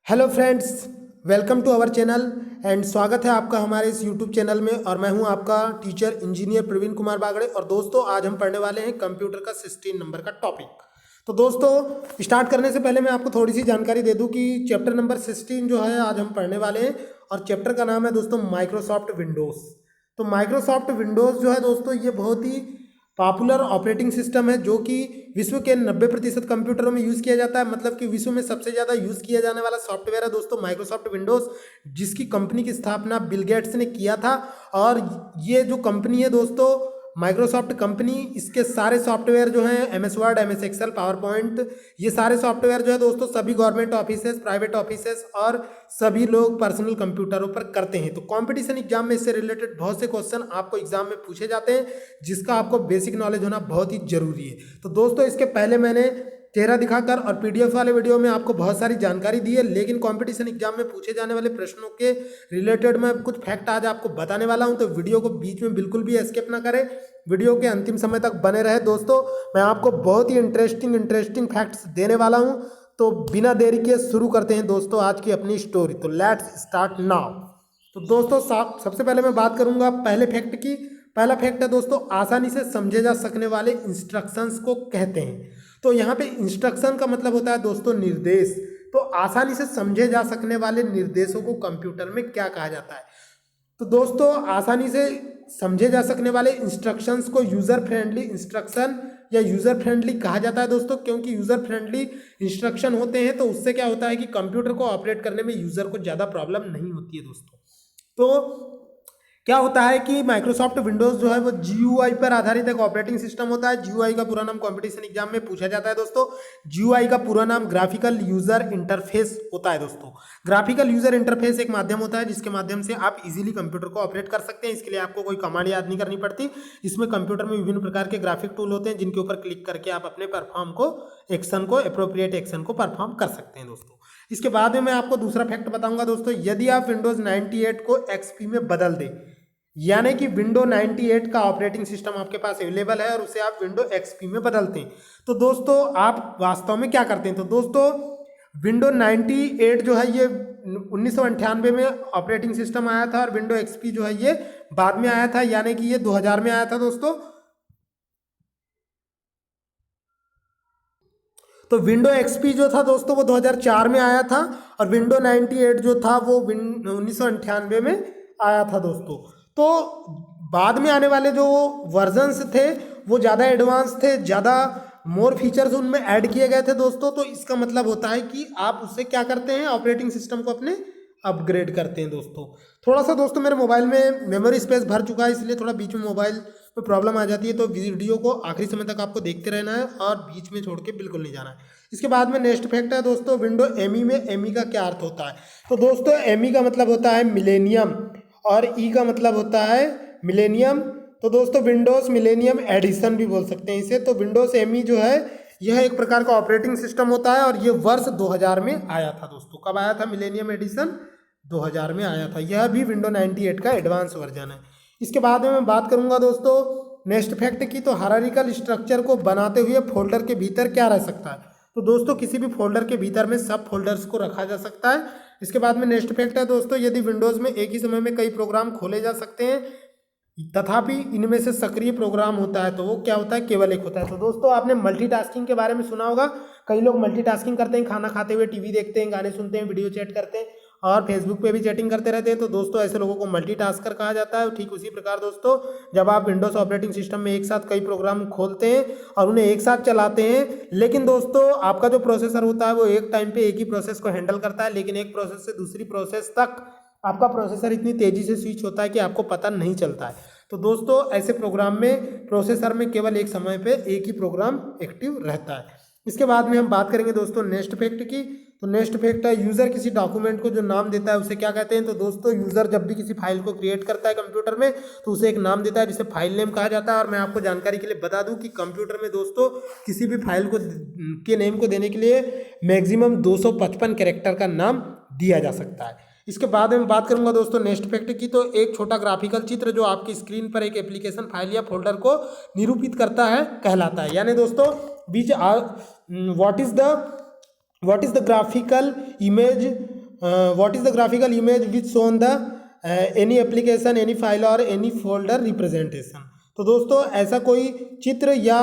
Hello friends, welcome to our channel and स्वागत है आपका हमारे इस यूट्यूब चैनल में। और मैं हूं आपका टीचर इंजीनियर प्रवीण कुमार बागड़े। और दोस्तों, आज हम पढ़ने वाले हैं कंप्यूटर का 16 नंबर का टॉपिक। तो दोस्तों, स्टार्ट करने से पहले मैं आपको थोड़ी सी जानकारी दे दूं कि चैप्टर नंबर 16 जो है आज हम पढ़ने वाले हैं, और चैप्टर का नाम है दोस्तों माइक्रोसॉफ्ट विंडोज़। तो माइक्रोसॉफ्ट विंडोज़ जो है दोस्तों, ये बहुत ही पॉपुलर ऑपरेटिंग सिस्टम है जो कि विश्व के 90% कंप्यूटरों में यूज़ किया जाता है। मतलब कि विश्व में सबसे ज़्यादा यूज़ किया जाने वाला सॉफ्टवेयर है दोस्तों माइक्रोसॉफ्ट विंडोज़, जिसकी कंपनी की स्थापना बिल गेट्स ने किया था। और ये जो कंपनी है दोस्तों माइक्रोसॉफ्ट कंपनी, इसके सारे सॉफ्टवेयर जो हैं MS Word, MS Excel, PowerPoint, ये सारे सॉफ्टवेयर जो है दोस्तों सभी गवर्नमेंट ऑफिसेस, प्राइवेट ऑफिसेस और सभी लोग पर्सनल कंप्यूटरों पर करते हैं। तो कंपटीशन एग्जाम में इससे रिलेटेड बहुत से क्वेश्चन आपको एग्जाम में पूछे जाते हैं, जिसका आपको बेसिक नॉलेज होना बहुत ही जरूरी है। तो दोस्तों, इसके पहले मैंने चेहरा दिखाकर और पीडीएफ वाले वीडियो में आपको बहुत सारी जानकारी दी है, लेकिन कंपटीशन एग्जाम में पूछे जाने वाले प्रश्नों के रिलेटेड मैं कुछ फैक्ट आज आपको बताने वाला हूं। तो वीडियो को बीच में बिल्कुल भी एस्केप ना करें, वीडियो के अंतिम समय तक बने रहे। दोस्तों, मैं आपको बहुत ही इंटरेस्टिंग फैक्ट्स देने वाला हूं। तो बिना देरी के शुरू करते हैं दोस्तों आज की अपनी स्टोरी। तो लेट्स स्टार्ट नाउ। तो दोस्तों, सबसे पहले मैं बात करूंगा पहले फैक्ट की। पहला फैक्ट है दोस्तों, आसानी से समझे जा सकने वाले इंस्ट्रक्शंस को कहते हैं। तो यहाँ पे इंस्ट्रक्शन का मतलब होता है दोस्तों निर्देश। तो आसानी से समझे जा सकने वाले निर्देशों को कंप्यूटर में क्या कहा जाता है? तो दोस्तों, आसानी से समझे जा सकने वाले इंस्ट्रक्शंस को यूजर फ्रेंडली इंस्ट्रक्शन या यूजर फ्रेंडली कहा जाता है दोस्तों, क्योंकि यूजर फ्रेंडली इंस्ट्रक्शन होते हैं तो उससे क्या होता है कि कंप्यूटर को ऑपरेट करने में यूजर को ज़्यादा प्रॉब्लम नहीं होती है दोस्तों। तो क्या होता है कि माइक्रोसॉफ्ट विंडोज जो है वो जीयूआई पर आधारित एक ऑपरेटिंग सिस्टम होता है। जीयूआई का पूरा नाम कंपटीशन एग्जाम में पूछा जाता है दोस्तों। जीयूआई का पूरा नाम ग्राफिकल यूजर इंटरफेस होता है दोस्तों। ग्राफिकल यूजर इंटरफेस एक माध्यम होता है जिसके माध्यम से आप इजीली कंप्यूटर को ऑपरेट कर सकते हैं। इसके लिए आपको कोई कमांड याद नहीं करनी पड़ती। इसमें कंप्यूटर में विभिन्न प्रकार के ग्राफिक टूल होते हैं जिनके ऊपर क्लिक करके आप अपने परफॉर्म को एक्शन को अप्रोप्रिएट एक्शन को परफॉर्म कर सकते हैं दोस्तों। इसके बाद में मैं आपको दूसरा फैक्ट बताऊंगा दोस्तों। यदि आप विंडोज 98 को एक्सपी में बदल दें, यानी कि विंडो 98 का ऑपरेटिंग सिस्टम आपके पास अवेलेबल है और उसे आप विंडो एक्सपी में बदलते हैं, तो दोस्तों आप वास्तव में क्या करते हैं? तो दोस्तों, विंडो 98 जो है ये 1998 में ऑपरेटिंग सिस्टम आया था और विंडो एक्सपी जो है ये बाद में आया था, यानी कि ये 2000 में आया था दोस्तों। तो विंडो एक्सपी जो था दोस्तों वो 2004 में आया था और विंडो 98 जो था वो 1998 में आया था दोस्तों। तो बाद में आने वाले जो वर्जन्स थे वो ज़्यादा एडवांस थे, ज़्यादा मोर फीचर्स उनमें ऐड किए गए थे दोस्तों। तो इसका मतलब होता है कि आप उससे क्या करते हैं, ऑपरेटिंग सिस्टम को अपने अपग्रेड करते हैं दोस्तों। थोड़ा सा दोस्तों मेरे मोबाइल में मेमोरी स्पेस भर चुका है, इसलिए थोड़ा बीच में मोबाइल में प्रॉब्लम आ जाती है। तो वीडियो को आखिरी समय तक आपको देखते रहना है और बीच में छोड़ के बिल्कुल नहीं जाना है। इसके बाद में नेक्स्ट फैक्ट है दोस्तों, विंडो एमई में एमई का क्या अर्थ होता है? तो दोस्तों, एमई का मतलब होता है मिलेनियम और ई का मतलब होता है मिलेनियम। तो दोस्तों, विंडोज मिलेनियम एडिशन भी बोल सकते हैं इसे। तो विंडोज एमई जो है यह एक प्रकार का ऑपरेटिंग सिस्टम होता है और ये वर्ष 2000 में आया था दोस्तों। कब आया था मिलेनियम एडिशन? 2000 में आया था। यह भी विंडो 98 का एडवांस वर्जन है। इसके बाद में मैं बात करूंगा दोस्तों नेक्स्ट फैक्ट की। तो हायरार्किकल स्ट्रक्चर को बनाते हुए फोल्डर के भीतर क्या रह सकता है? तो दोस्तों, किसी भी फोल्डर के भीतर में सब फोल्डर्स को रखा जा सकता है। इसके बाद में नेक्स्ट फैक्ट है दोस्तों, यदि विंडोज में एक ही समय में कई प्रोग्राम खोले जा सकते हैं तथापि इनमें से सक्रिय प्रोग्राम होता है तो वो क्या होता है? केवल एक होता है। तो दोस्तों, आपने मल्टीटास्किंग के बारे में सुना होगा। कई लोग मल्टीटास्किंग करते हैं, खाना खाते हुए टीवी देखते हैं, गाने सुनते हैं, वीडियो चैट करते हैं और फेसबुक पे भी चैटिंग करते रहते हैं। तो दोस्तों, ऐसे लोगों को मल्टीटास्कर कहा जाता है। ठीक उसी प्रकार दोस्तों, जब आप विंडोज ऑपरेटिंग सिस्टम में एक साथ कई प्रोग्राम खोलते हैं और उन्हें एक साथ चलाते हैं, लेकिन दोस्तों आपका जो प्रोसेसर होता है वो एक टाइम पे एक ही प्रोसेस को हैंडल करता है, लेकिन एक प्रोसेस से दूसरी प्रोसेस तक आपका प्रोसेसर इतनी तेजी से स्विच होता है कि आपको पता नहीं चलता है। तो दोस्तों, ऐसे प्रोग्राम में प्रोसेसर में केवल एक समय पे एक ही प्रोग्राम एक्टिव रहता है। इसके बाद में हम बात करेंगे दोस्तों नेक्स्ट फैक्ट की। तो नेक्स्ट फैक्ट है, यूजर किसी डॉक्यूमेंट को जो नाम देता है उसे क्या कहते हैं? तो दोस्तों, यूजर जब भी किसी फाइल को क्रिएट करता है कंप्यूटर में तो उसे एक नाम देता है जिसे फाइल नेम कहा जाता है। और मैं आपको जानकारी के लिए बता दूं कि कंप्यूटर में दोस्तों किसी भी फाइल को के नेम को देने के लिए मैक्सिमम 255 कैरेक्टर का नाम दिया जा सकता है। इसके बाद में बात करूंगा दोस्तों नेक्स्ट फैक्ट की। तो एक छोटा ग्राफिकल चित्र जो आपकी स्क्रीन पर एक एप्लीकेशन फाइल या फोल्डर को निरूपित करता है कहलाता है। यानी दोस्तों, what is the graphical image what is the graphical image which shown the any application, any file और एनी फोल्डर रिप्रेजेंटेशन। तो दोस्तों ऐसा कोई चित्र या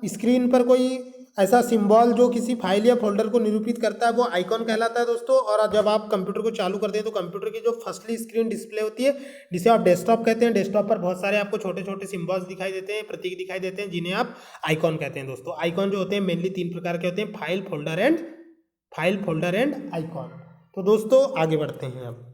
स्क्रीन पर कोई ऐसा सिंबल जो किसी फाइल या फोल्डर को निरूपित करता है वो आइकॉन कहलाता है दोस्तों। और जब आप कंप्यूटर को चालू करते हैं तो कंप्यूटर की जो फर्स्टली स्क्रीन डिस्प्ले होती है जिसे आप डेस्कटॉप कहते हैं, डेस्कटॉप पर बहुत सारे आपको छोटे छोटे सिंबल्स दिखाई देते हैं, प्रतीक दिखाई देते हैं, जिन्हें आप आइकॉन कहते हैं दोस्तों। आइकॉन जो होते हैं मेनली 3 प्रकार के होते हैं, फाइल, फोल्डर एंड आइकॉन। तो दोस्तों आगे बढ़ते हैं अब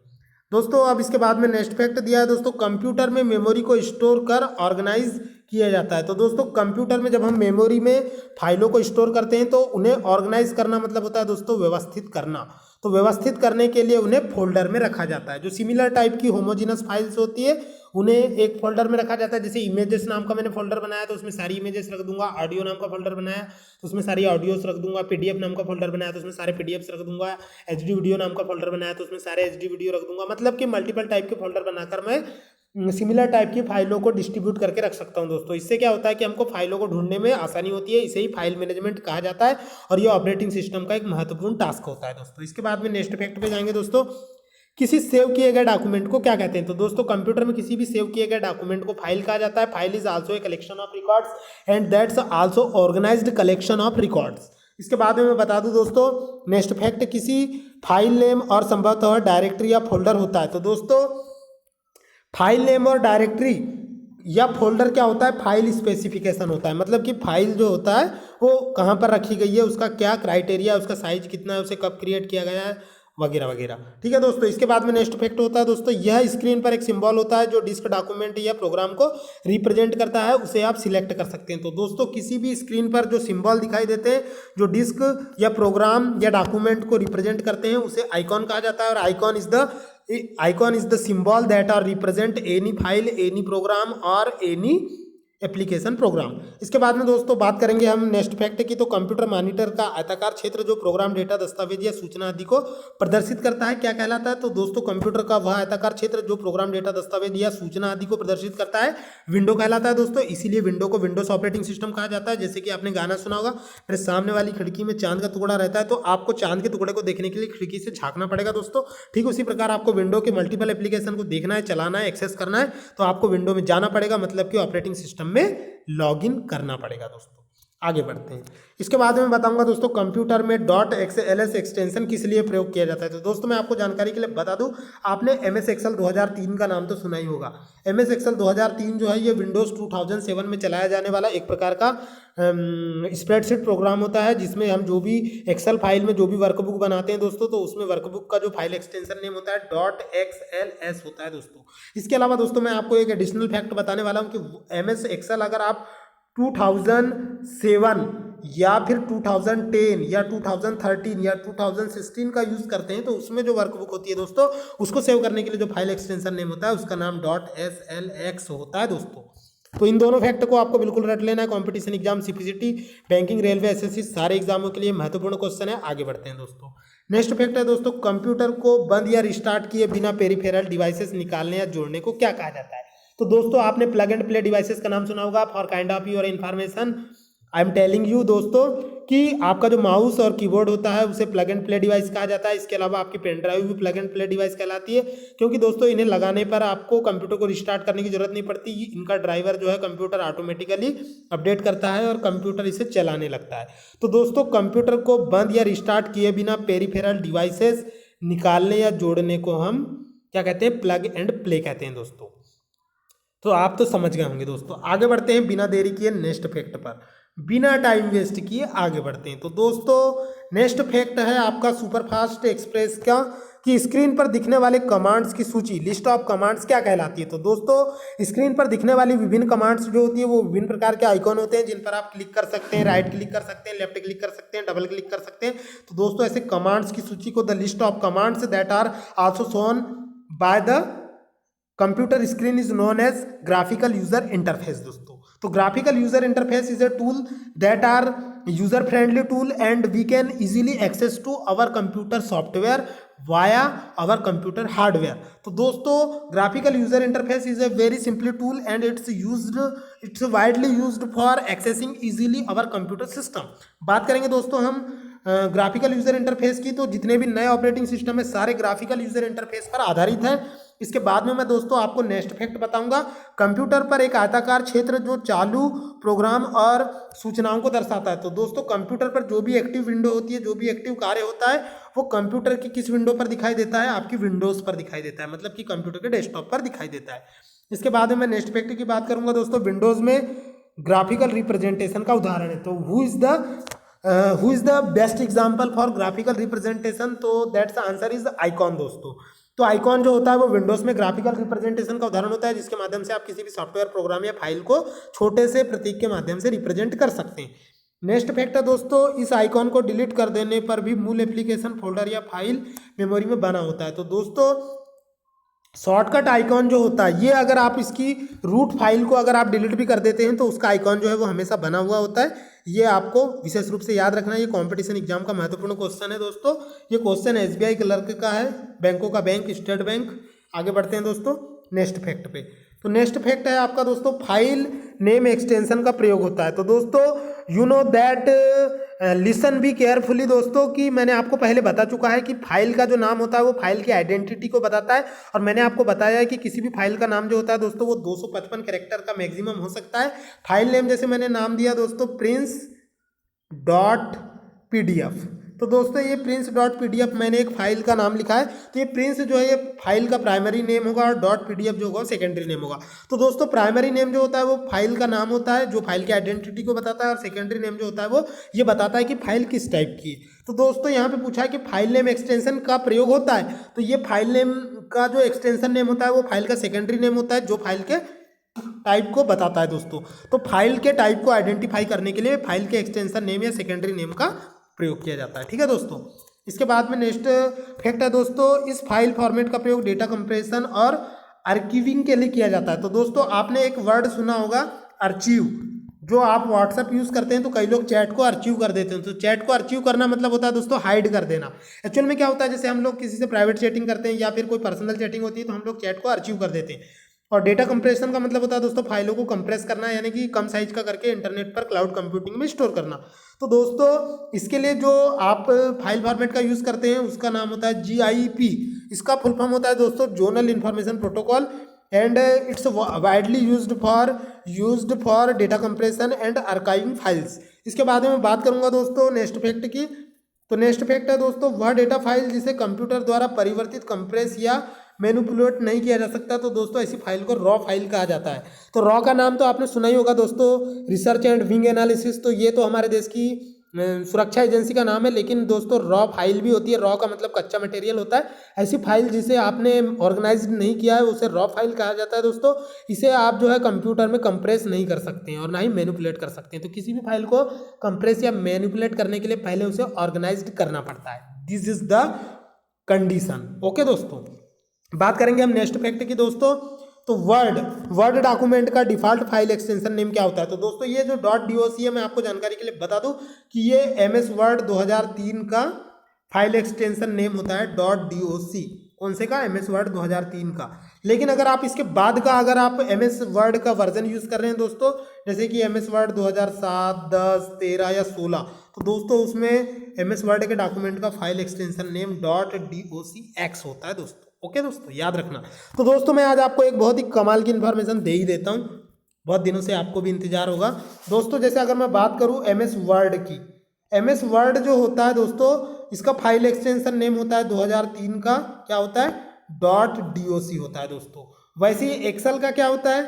दोस्तों। अब इसके बाद में नेक्स्ट फैक्ट दिया है दोस्तों, कंप्यूटर में मेमोरी को स्टोर कर ऑर्गेनाइज किया जाता है। तो दोस्तों कंप्यूटर में जब हम मेमोरी में फाइलों को स्टोर करते हैं तो उन्हें ऑर्गेनाइज करना मतलब होता है दोस्तों व्यवस्थित करना। तो व्यवस्थित करने के लिए उन्हें फोल्डर में रखा जाता है। जो सिमिलर टाइप की होमोजेनस फाइल्स होती है उन्हें एक फोल्डर में रखा जाता है। जैसे इमेजेस नाम का मैंने फोल्डर बनाया तो उसमें सारी इमेजेस रख दूंगा, ऑडियो नाम का फोल्डर बनाया तो उसमें सारी ऑडियोस रख दूंगा, पीडीएफ नाम का फोल्डर बनाया तो उसमें सारे पीडीएफ्स रख दूंगा, एचडी वीडियो नाम का फोल्डर बनाया तो उसमें सारे एचडी वीडियो रख दूंगा। मतलब कि मल्टीपल टाइप के फोल्डर बनाकर मैं सिमिलर टाइप की फाइलों को डिस्ट्रीब्यूट करके रख सकता हूं दोस्तों। इससे क्या होता है कि हमको फाइलों को ढूंढने में आसानी होती है। इसे ही फाइल मैनेजमेंट कहा जाता है और ये ऑपरेटिंग सिस्टम का एक महत्वपूर्ण टास्क होता है दोस्तों। इसके बाद में नेक्स्ट फैक्ट पे जाएंगे दोस्तों, किसी सेव किए गए डॉक्यूमेंट को क्या कहते हैं। तो दोस्तों कंप्यूटर में किसी भी सेव किए गए डॉक्यूमेंट को फाइल कहा जाता है। File is also a collection of records and that's also organised collection of records. इसके बाद में मैं बता दूं दोस्तों नेक्स्ट फैक्ट, किसी फाइल नेम और संभवतः डायरेक्टरी या फोल्डर होता है। तो दोस्तों फाइल नेम और डायरेक्टरी या फोल्डर क्या होता है, फाइल स्पेसिफिकेशन होता है। मतलब कि फाइल जो होता है वो कहाँ पर रखी गई है, उसका क्या क्राइटेरिया, उसका साइज कितना है, उसे कब क्रिएट किया गया है, वगैरह वगैरह। ठीक है दोस्तों। इसके बाद में नेक्स्ट फैक्ट होता है दोस्तों, यह स्क्रीन पर एक सिंबल होता है जो डिस्क, डॉक्यूमेंट या प्रोग्राम को रिप्रेजेंट करता है, उसे आप सिलेक्ट कर सकते हैं। तो दोस्तों किसी भी स्क्रीन पर जो सिंबल दिखाई देते हैं जो डिस्क या प्रोग्राम या डॉक्यूमेंट को रिप्रेजेंट करते हैं उसे आइकॉन कहा जाता है। और icon is the symbol that are represent any file, any program और एनी एप्लीकेशन प्रोग्राम। इसके बाद में दोस्तों बात करेंगे हम नेक्स्ट फैक्ट की। तो कंप्यूटर मॉनिटर का आयताकार क्षेत्र जो प्रोग्राम, डेटा, दस्तावेज या सूचना आदि को प्रदर्शित करता है क्या कहलाता है। तो दोस्तों कंप्यूटर का वह आयताकार क्षेत्र जो प्रोग्राम, डेटा, दस्तावेज या सूचना आदि को प्रदर्शित करता है विंडो कहलाता है दोस्तों। इसीलिए विंडो को विंडोज ऑपरेटिंग सिस्टम कहा जाता है। जैसे कि आपने गाना सुना होगा, मेरे सामने वाली खिड़की में चांद का टुकड़ा रहता है, तो आपको चांद के टुकड़े को देखने के लिए खिड़की से झांकना पड़ेगा दोस्तों। ठीक उसी प्रकार आपको विंडो के मल्टीपल एप्लीकेशन को देखना है, चलाना है, एक्सेस करना है तो आपको विंडो में जाना पड़ेगा, मतलब कि ऑपरेटिंग सिस्टम में लॉगिन करना पड़ेगा दोस्तों। आगे बढ़ते हैं। इसके बाद में बताऊंगा दोस्तों कंप्यूटर में .xls एक्सटेंशन किस लिए प्रयोग किया जाता है। तो दोस्तों मैं आपको जानकारी के लिए बता दूं, आपने MS एक्सेल 2003 का नाम तो सुना ही होगा। MS एक्सेल 2003 जो है ये विंडोज 2007 में चलाया जाने वाला एक प्रकार का स्प्रेडशीट प्रोग्राम होता है, जिसमें हम जो भी एक्सेल फाइल में जो भी वर्कबुक बनाते हैं दोस्तों, तो उसमें वर्कबुक का जो फाइल एक्सटेंशन नेम होता है .xls होता है दोस्तों। इसके अलावा दोस्तों मैं आपको एक एडिशनल फैक्ट बताने वाला हूँ कि MS एक्सेल अगर आप 2007 या फिर 2010 या 2013 या 2016 का यूज़ करते हैं तो उसमें जो वर्कबुक होती है दोस्तों उसको सेव करने के लिए जो फाइल एक्सटेंशन नेम होता है उसका नाम .slx होता है दोस्तों। तो इन दोनों फैक्ट को आपको बिल्कुल रट लेना है। Competition exam, CPCT, banking, railway, SSC सारे एग्जामों के लिए महत्वपूर्ण क्वेश्चन है। आगे बढ़ते हैं दोस्तों। नेक्स्ट फैक्ट है दोस्तों, कंप्यूटर को बंद या रिस्टार्ट किए बिना पेरिफेरल डिवाइसेस निकालने या जोड़ने को क्या कहा जाता है। तो दोस्तों आपने प्लग एंड प्ले डिवाइसेस का नाम सुना होगा। For kind of your information I am telling you दोस्तों कि आपका जो माउस और कीबोर्ड होता है उसे प्लग एंड प्ले डिवाइस कहा जाता है। इसके अलावा आपकी पेन ड्राइव भी प्लग एंड प्ले डिवाइस कहलाती है, क्योंकि दोस्तों इन्हें लगाने पर आपको कंप्यूटर को रिस्टार्ट करने की जरूरत नहीं पड़ती। इनका ड्राइवर जो है कंप्यूटर ऑटोमेटिकली अपडेट करता है और कंप्यूटर इसे चलाने लगता है। तो दोस्तों कंप्यूटर को बंद या रिस्टार्ट किए बिना पेरिफेरल डिवाइसेस निकालने या जोड़ने को हम क्या कहते हैं, प्लग एंड प्ले कहते हैं दोस्तों। तो आप तो समझ गए होंगे दोस्तों। आगे बढ़ते हैं बिना देरी किए नेक्स्ट फैक्ट पर, बिना टाइम वेस्ट किए आगे बढ़ते हैं। तो दोस्तों नेक्स्ट फैक्ट है आपका सुपरफास्ट एक्सप्रेस का, कि स्क्रीन पर दिखने वाले कमांड्स की सूची, लिस्ट ऑफ कमांड्स क्या कहलाती है। तो दोस्तों स्क्रीन पर दिखने वाली विभिन्न कमांड्स जो होती है वो विभिन्न प्रकार के आइकॉन होते हैं जिन पर आप क्लिक कर सकते हैं, राइट क्लिक कर सकते हैं, लेफ्ट क्लिक कर सकते हैं, डबल क्लिक कर सकते हैं। तो दोस्तों ऐसे कमांड्स की सूची को the list of commands that are also shown by the computer screen is known as graphical user interface दोस्तों। तो graphical user interface is a tool that are user friendly tool and we can easily access to our computer software via our computer hardware. तो दोस्तों graphical user interface is a very simply tool and it's widely used for accessing easily our computer system. बात करेंगे दोस्तों हम graphical user interface की, तो जितने भी नए ऑपरेटिंग सिस्टम है सारे ग्राफिकल यूजर इंटरफेस पर आधारित है। इसके बाद में मैं दोस्तों आपको नेक्स्ट फैक्ट बताऊंगा। कंप्यूटर पर एक आयताकार क्षेत्र जो चालू प्रोग्राम और सूचनाओं को दर्शाता है। तो दोस्तों कंप्यूटर पर जो भी एक्टिव विंडो होती है, जो भी एक्टिव कार्य होता है, वो कंप्यूटर की किस विंडो पर दिखाई देता है? आपकी विंडोज पर दिखाई देता है, मतलब कि कंप्यूटर के डेस्कटॉप पर दिखाई देता है। इसके बाद में मैं नेक्स्ट फैक्ट की बात करूंगा दोस्तों। विंडोज में ग्राफिकल रिप्रेजेंटेशन का उदाहरण है, तो who is the best example for graphical representation? तो दैट्स आंसर इज आइकॉन दोस्तों। तो आइकॉन जो होता है वो विंडोज में ग्राफिकल रिप्रेजेंटेशन का उदाहरण होता है, जिसके माध्यम से आप किसी भी सॉफ्टवेयर, प्रोग्राम या फाइल को छोटे से प्रतीक के माध्यम से रिप्रेजेंट कर सकते हैं। नेक्स्ट फैक्ट है दोस्तों, इस आइकॉन को डिलीट कर देने पर भी मूल एप्लीकेशन फोल्डर या फाइल मेमोरी में बना होता है। तो दोस्तों शॉर्टकट आइकॉन जो होता है, ये अगर आप इसकी रूट फाइल को अगर आप डिलीट भी कर देते हैं तो उसका आइकॉन जो है वो हमेशा बना हुआ होता है। ये आपको विशेष रूप से याद रखना है। ये कंपटीशन एग्जाम का महत्वपूर्ण क्वेश्चन है दोस्तों। ये क्वेश्चन एसबीआई क्लर्क का है, बैंकों का बैंक, स्टेट बैंक। आगे बढ़ते हैं दोस्तों नेक्स्ट फैक्ट पे। तो नेक्स्ट फैक्ट है आपका दोस्तों, फाइल नेम एक्सटेंशन का प्रयोग होता है। तो दोस्तों you know that, listen be carefully दोस्तों, कि मैंने आपको पहले बता चुका है कि फाइल का जो नाम होता है वो फाइल की आइडेंटिटी को बताता है। और मैंने आपको बताया है कि किसी भी फाइल का नाम जो होता है दोस्तों वो 255 कैरेक्टर का मैक्सिमम हो सकता है। फाइल नेम जैसे मैंने नाम दिया दोस्तों prince.pdf, तो दोस्तों ये prince.pdf मैंने एक फाइल का नाम लिखा है। तो ये प्रिंस जो है ये फाइल का प्राइमरी नेम होगा और .pdf जो होगा सेकेंडरी नेम होगा। तो दोस्तों प्राइमरी नेम जो होता है वो फाइल का नाम होता है जो फाइल की आइडेंटिटी को बताता है, और सेकेंडरी नेम जो होता है वो ये बताता है कि फाइल किस टाइप की है। तो दोस्तों यहाँ पे पूछा है कि फाइल नेम एक्सटेंशन का प्रयोग होता है। तो ये फाइल नेम का जो एक्सटेंशन नेम होता है वो फाइल का सेकेंडरी नेम होता है जो फाइल के टाइप को बताता है दोस्तों। तो फाइल के टाइप को आइडेंटिफाई करने के लिए फाइल के एक्सटेंशन नेम या सेकेंडरी नेम का प्रयोग किया जाता है। ठीक है दोस्तों। इसके बाद में नेक्स्ट फैक्ट है दोस्तों, इस फाइल फॉर्मेट का प्रयोग डेटा कंप्रेशन और आर्कीविंग के लिए किया जाता है। तो दोस्तों आपने एक वर्ड सुना होगा अर्चीव, जो आप व्हाट्सएप यूज करते हैं तो कई लोग चैट को अर्चीव कर देते हैं। तो चैट को अर्चीव करना मतलब होता है दोस्तों हाइड कर देना। एक्चुअल में क्या होता है, जैसे हम लोग किसी से प्राइवेट चैटिंग करते हैं या फिर कोई पर्सनल चैटिंग होती है तो हम लोग चैट को अर्चीव कर देते हैं। और डेटा कंप्रेशन का मतलब होता है दोस्तों फाइलों को कंप्रेस करना, यानी कि कम साइज का करके इंटरनेट पर क्लाउड कंप्यूटिंग में स्टोर करना। तो दोस्तों इसके लिए जो आप फाइल फॉर्मेट का यूज करते हैं उसका नाम होता है GIP। इसका फुल फॉर्म होता है दोस्तों zonal information protocol, and it's widely used for data compression and archiving files. इसके बाद में मैं बात करूंगा दोस्तों नेक्स्ट फैक्ट की। तो नेक्स्ट फैक्ट है दोस्तों, वह डेटा फाइल जिसे कंप्यूटर द्वारा परिवर्तित, कंप्रेस या मैनिपुलेट नहीं किया जा सकता। तो दोस्तों ऐसी फाइल को रॉ फाइल कहा जाता है। तो रॉ का नाम तो आपने सुना ही होगा दोस्तों, रिसर्च एंड विंग एनालिसिस। तो ये तो हमारे देश की सुरक्षा एजेंसी का नाम है, लेकिन दोस्तों रॉ फाइल भी होती है। रॉ का मतलब कच्चा मटेरियल होता है। ऐसी फाइल जिसे आपने ऑर्गेनाइज नहीं किया है उसे रॉ फाइल कहा जाता है दोस्तों। इसे आप जो है कंप्यूटर में कंप्रेस नहीं कर सकते हैं और ना ही मैनिपुलेट कर सकते हैं। तो किसी भी फाइल को कंप्रेस या मैनिपुलेट करने के लिए पहले उसे ऑर्गेनाइज्ड करना पड़ता है। This is the condition. Okay दोस्तों, बात करेंगे हम नेक्स्ट फैक्ट की दोस्तों। तो वर्ड डॉक्यूमेंट का डिफॉल्ट फाइल एक्सटेंशन नेम क्या होता है? तो दोस्तों ये जो .doc है, मैं आपको जानकारी के लिए बता दूं कि ये MS वर्ड 2003 का फाइल एक्सटेंशन नेम होता है .doc। कौन से का? MS वर्ड 2003 का। लेकिन अगर आप इसके बाद का अगर आप MS वर्ड का वर्जन यूज कर रहे हैं दोस्तों, जैसे कि MS वर्ड 2007, 10, 13 या 16, तो दोस्तों उसमें MS वर्ड के डॉक्यूमेंट का फाइल एक्सटेंशन नेम .docx होता है दोस्तों। ओके दोस्तों, याद रखना। तो दोस्तों मैं आज आपको एक बहुत ही कमाल की इन्फॉर्मेशन दे ही देता हूँ, बहुत दिनों से आपको भी इंतजार होगा दोस्तों। जैसे अगर मैं बात करूँ MS वर्ड की, MS वर्ड जो होता है दोस्तों इसका फाइल एक्सटेंशन नेम होता है 2003 का, क्या होता है? .doc होता है दोस्तों। वैसे ही एक्सेल का क्या होता है?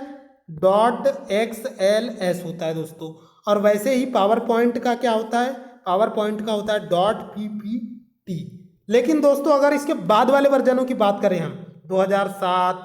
.xls होता है दोस्तों। और वैसे ही पावर पॉइंट का क्या होता है? पावर पॉइंट का होता है .ppt। लेकिन दोस्तों अगर इसके बाद वाले वर्जनों की बात करें हम 2007,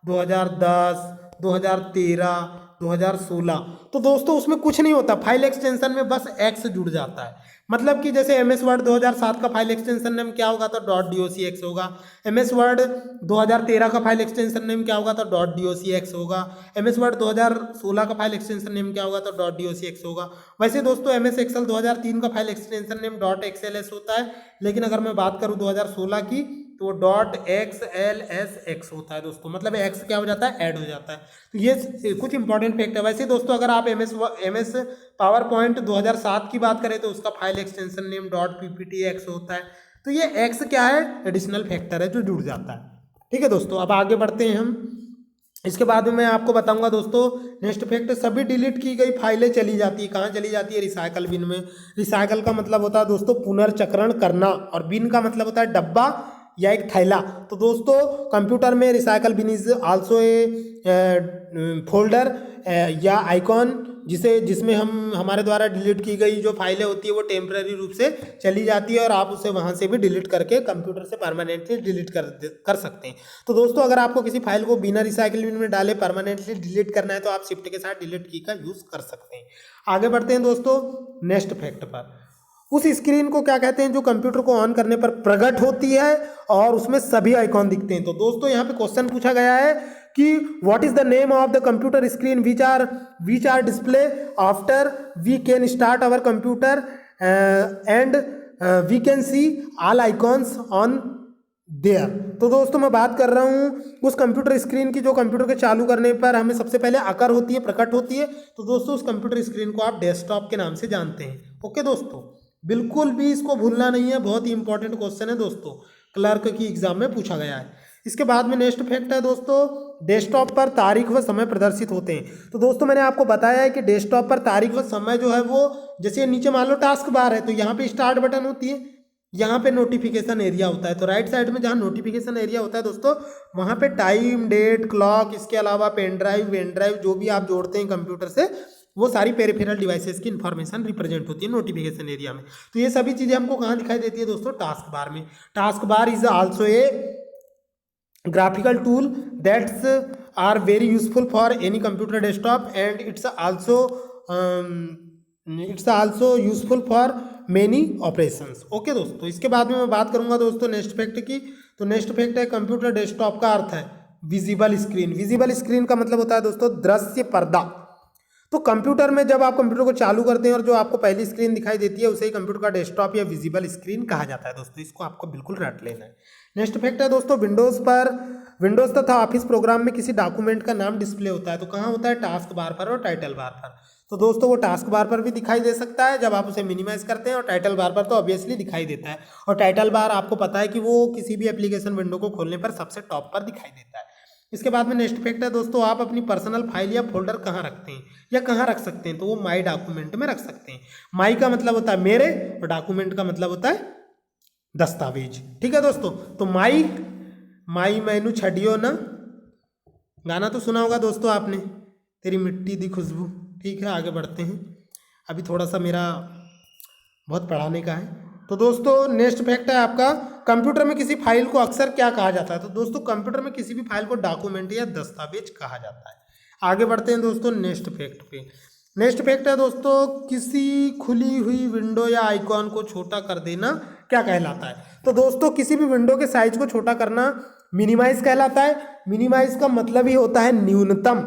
2010, 2013, 2016, तो दोस्तों उसमें कुछ नहीं होता। फाइल एक्सटेंशन में बस x जुड़ जाता है। मतलब कि जैसे MS वर्ड 2007 का फाइल एक्सटेंशन नेम क्या होगा? तो .docx होगा। MS वर्ड 2013 का फाइल एक्सटेंशन नेम क्या होगा? तो .docx होगा। MS वर्ड 2016 का फाइल एक्सटेंशन नेम क्या होगा? तो .docx होगा। वैसे दोस्तों MS एक्सेल 2003 का फाइल एक्सटेंशन नेम .xls होता है। लेकिन अगर मैं बात करूं 2016 की तो वो dot x L S x होता है दोस्तों, मतलब एक्स क्या हो जाता है, ऐड हो जाता है। तो ये कुछ इंपॉर्टेंट फैक्ट है। वैसे दोस्तों अगर आप एमएस पावर पॉइंट 2007 की बात करें तो उसका file extension name dot PPT x होता है। तो ये एक्स क्या है, एडिशनल फैक्टर है जो जुड़ जाता है। ठीक है दोस्तों, अब आगे बढ़ते हैं हम। इसके बाद में मैं आपको बताऊंगा दोस्तों नेक्स्ट फैक्ट, सभी डिलीट की गई फाइलें चली जाती है, कहाँ चली जाती है, रिसाइकल बिन में। रिसाइकल का मतलब होता है दोस्तों पुनर्चक्रण करना, और बिन का मतलब होता है डब्बा या एक थैला। तो दोस्तों कंप्यूटर में recycle bin is also a folder या आइकॉन जिसमें हम हमारे द्वारा डिलीट की गई जो फाइलें होती है वो टेम्पररी रूप से चली जाती है, और आप उसे वहाँ से भी डिलीट करके कंप्यूटर से परमानेंटली डिलीट कर सकते हैं। तो दोस्तों अगर आपको किसी फाइल को बिना रिसाइकल बिन में डाले परमानेंटली डिलीट करना है तो आप शिफ्ट के साथ डिलीट की का यूज़ कर सकते हैं। आगे बढ़ते हैं दोस्तों नेक्स्ट फैक्ट पर। उस स्क्रीन को क्या कहते हैं जो कंप्यूटर को ऑन करने पर प्रकट होती है और उसमें सभी आइकॉन दिखते हैं। तो दोस्तों यहाँ पे क्वेश्चन पूछा गया है कि what is the name of the computer screen which are display after we can start our computer and we can see all icons on there. तो दोस्तों मैं बात कर रहा हूँ उस कंप्यूटर स्क्रीन की जो कंप्यूटर के चालू करने पर हमें सबसे पहले आकर होती है, प्रकट होती है। तो दोस्तों उस कंप्यूटर स्क्रीन को आप डेस्कटॉप के नाम से जानते हैं। ओके दोस्तों, बिल्कुल भी इसको भूलना नहीं है, बहुत ही इंपॉर्टेंट क्वेश्चन है दोस्तों, क्लर्क की एग्जाम में पूछा गया है। इसके बाद में नेक्स्ट फैक्ट है दोस्तों, डेस्कटॉप पर तारीख व समय प्रदर्शित होते हैं। तो दोस्तों मैंने आपको बताया है कि डेस्कटॉप पर तारीख व समय जो है वो, जैसे नीचे मान लो टास्क बार है तो यहाँ पे स्टार्ट बटन होती है, यहाँ पे नोटिफिकेशन एरिया होता है। तो राइट साइड में जहाँ नोटिफिकेशन एरिया होता है दोस्तों वहाँ पे टाइम, डेट, क्लॉक, इसके अलावा पेन ड्राइव, वेन ड्राइव जो भी आप जोड़ते हैं कंप्यूटर से वो सारी पेरिफेरल डिवाइसेस की इंफॉर्मेशन रिप्रेजेंट होती है नोटिफिकेशन एरिया में। तो ये सभी चीज़ें हमको कहाँ दिखाई देती है दोस्तों, टास्क बार में। Task bar is also A graphical tool that's are very useful for any computer desktop and it's also useful for many operations। Okay दोस्तों, इसके बाद में मैं बात करूंगा दोस्तों नेक्स्ट फैक्ट की। तो नेक्स्ट फैक्ट है कंप्यूटर डेस्कटॉप का अर्थ है विजिबल स्क्रीन। विजिबल स्क्रीन का मतलब होता है दोस्तों दृश्य पर्दा। तो कंप्यूटर में जब आप कंप्यूटर को चालू करते हैं और जो आपको पहली स्क्रीन दिखाई देती है उसे ही कंप्यूटर का डेस्कटॉप या विजिबल स्क्रीन कहा जाता है दोस्तों, इसको आपको बिल्कुल रट लेना है। नेक्स्ट फैक्ट है दोस्तों विंडोज तथा ऑफिस प्रोग्राम में किसी डॉक्यूमेंट का नाम डिस्प्ले होता है। तो कहाँ होता है, टास्क बार पर और टाइटल बार पर। तो दोस्तों वो टास्क बार पर भी दिखाई दे सकता है जब आप उसे मिनिमाइज करते हैं, और टाइटल बार पर तो ऑब्वियसली दिखाई देता है। और टाइटल बार आपको पता है कि वो किसी भी एप्लीकेशन विंडो को खोलने पर सबसे टॉप पर दिखाई देता है। इसके बाद में नेक्स्ट फैक्ट है दोस्तों, आप अपनी पर्सनल फाइल या फोल्डर कहाँ रखते हैं या कहाँ रख सकते हैं, तो वो माई डॉक्यूमेंट में रख सकते हैं। माई का मतलब होता है मेरे और डॉक्यूमेंट का मतलब होता है दस्तावेज। ठीक है दोस्तों, तो माई मैनू छड़ियो ना, गाना तो सुना होगा दोस्तों आपने, तेरी मिट्टी दी खुशबू। ठीक है, आगे बढ़ते हैं, अभी थोड़ा सा मेरा बहुत पढ़ाने का है। तो दोस्तों नेक्स्ट फैक्ट है आपका, कंप्यूटर में किसी फाइल को अक्सर क्या कहा जाता है। तो दोस्तों कंप्यूटर में किसी भी फाइल को डॉक्यूमेंट या दस्तावेज कहा जाता है। आगे बढ़ते हैं दोस्तों नेक्स्ट फैक्ट पे। नेक्स्ट फैक्ट है दोस्तों, किसी खुली हुई विंडो या आइकॉन को छोटा कर देना क्या कहलाता है। तो दोस्तों किसी भी विंडो के साइज को छोटा करना मिनिमाइज कहलाता है। मिनिमाइज का मतलब ही होता है न्यूनतम।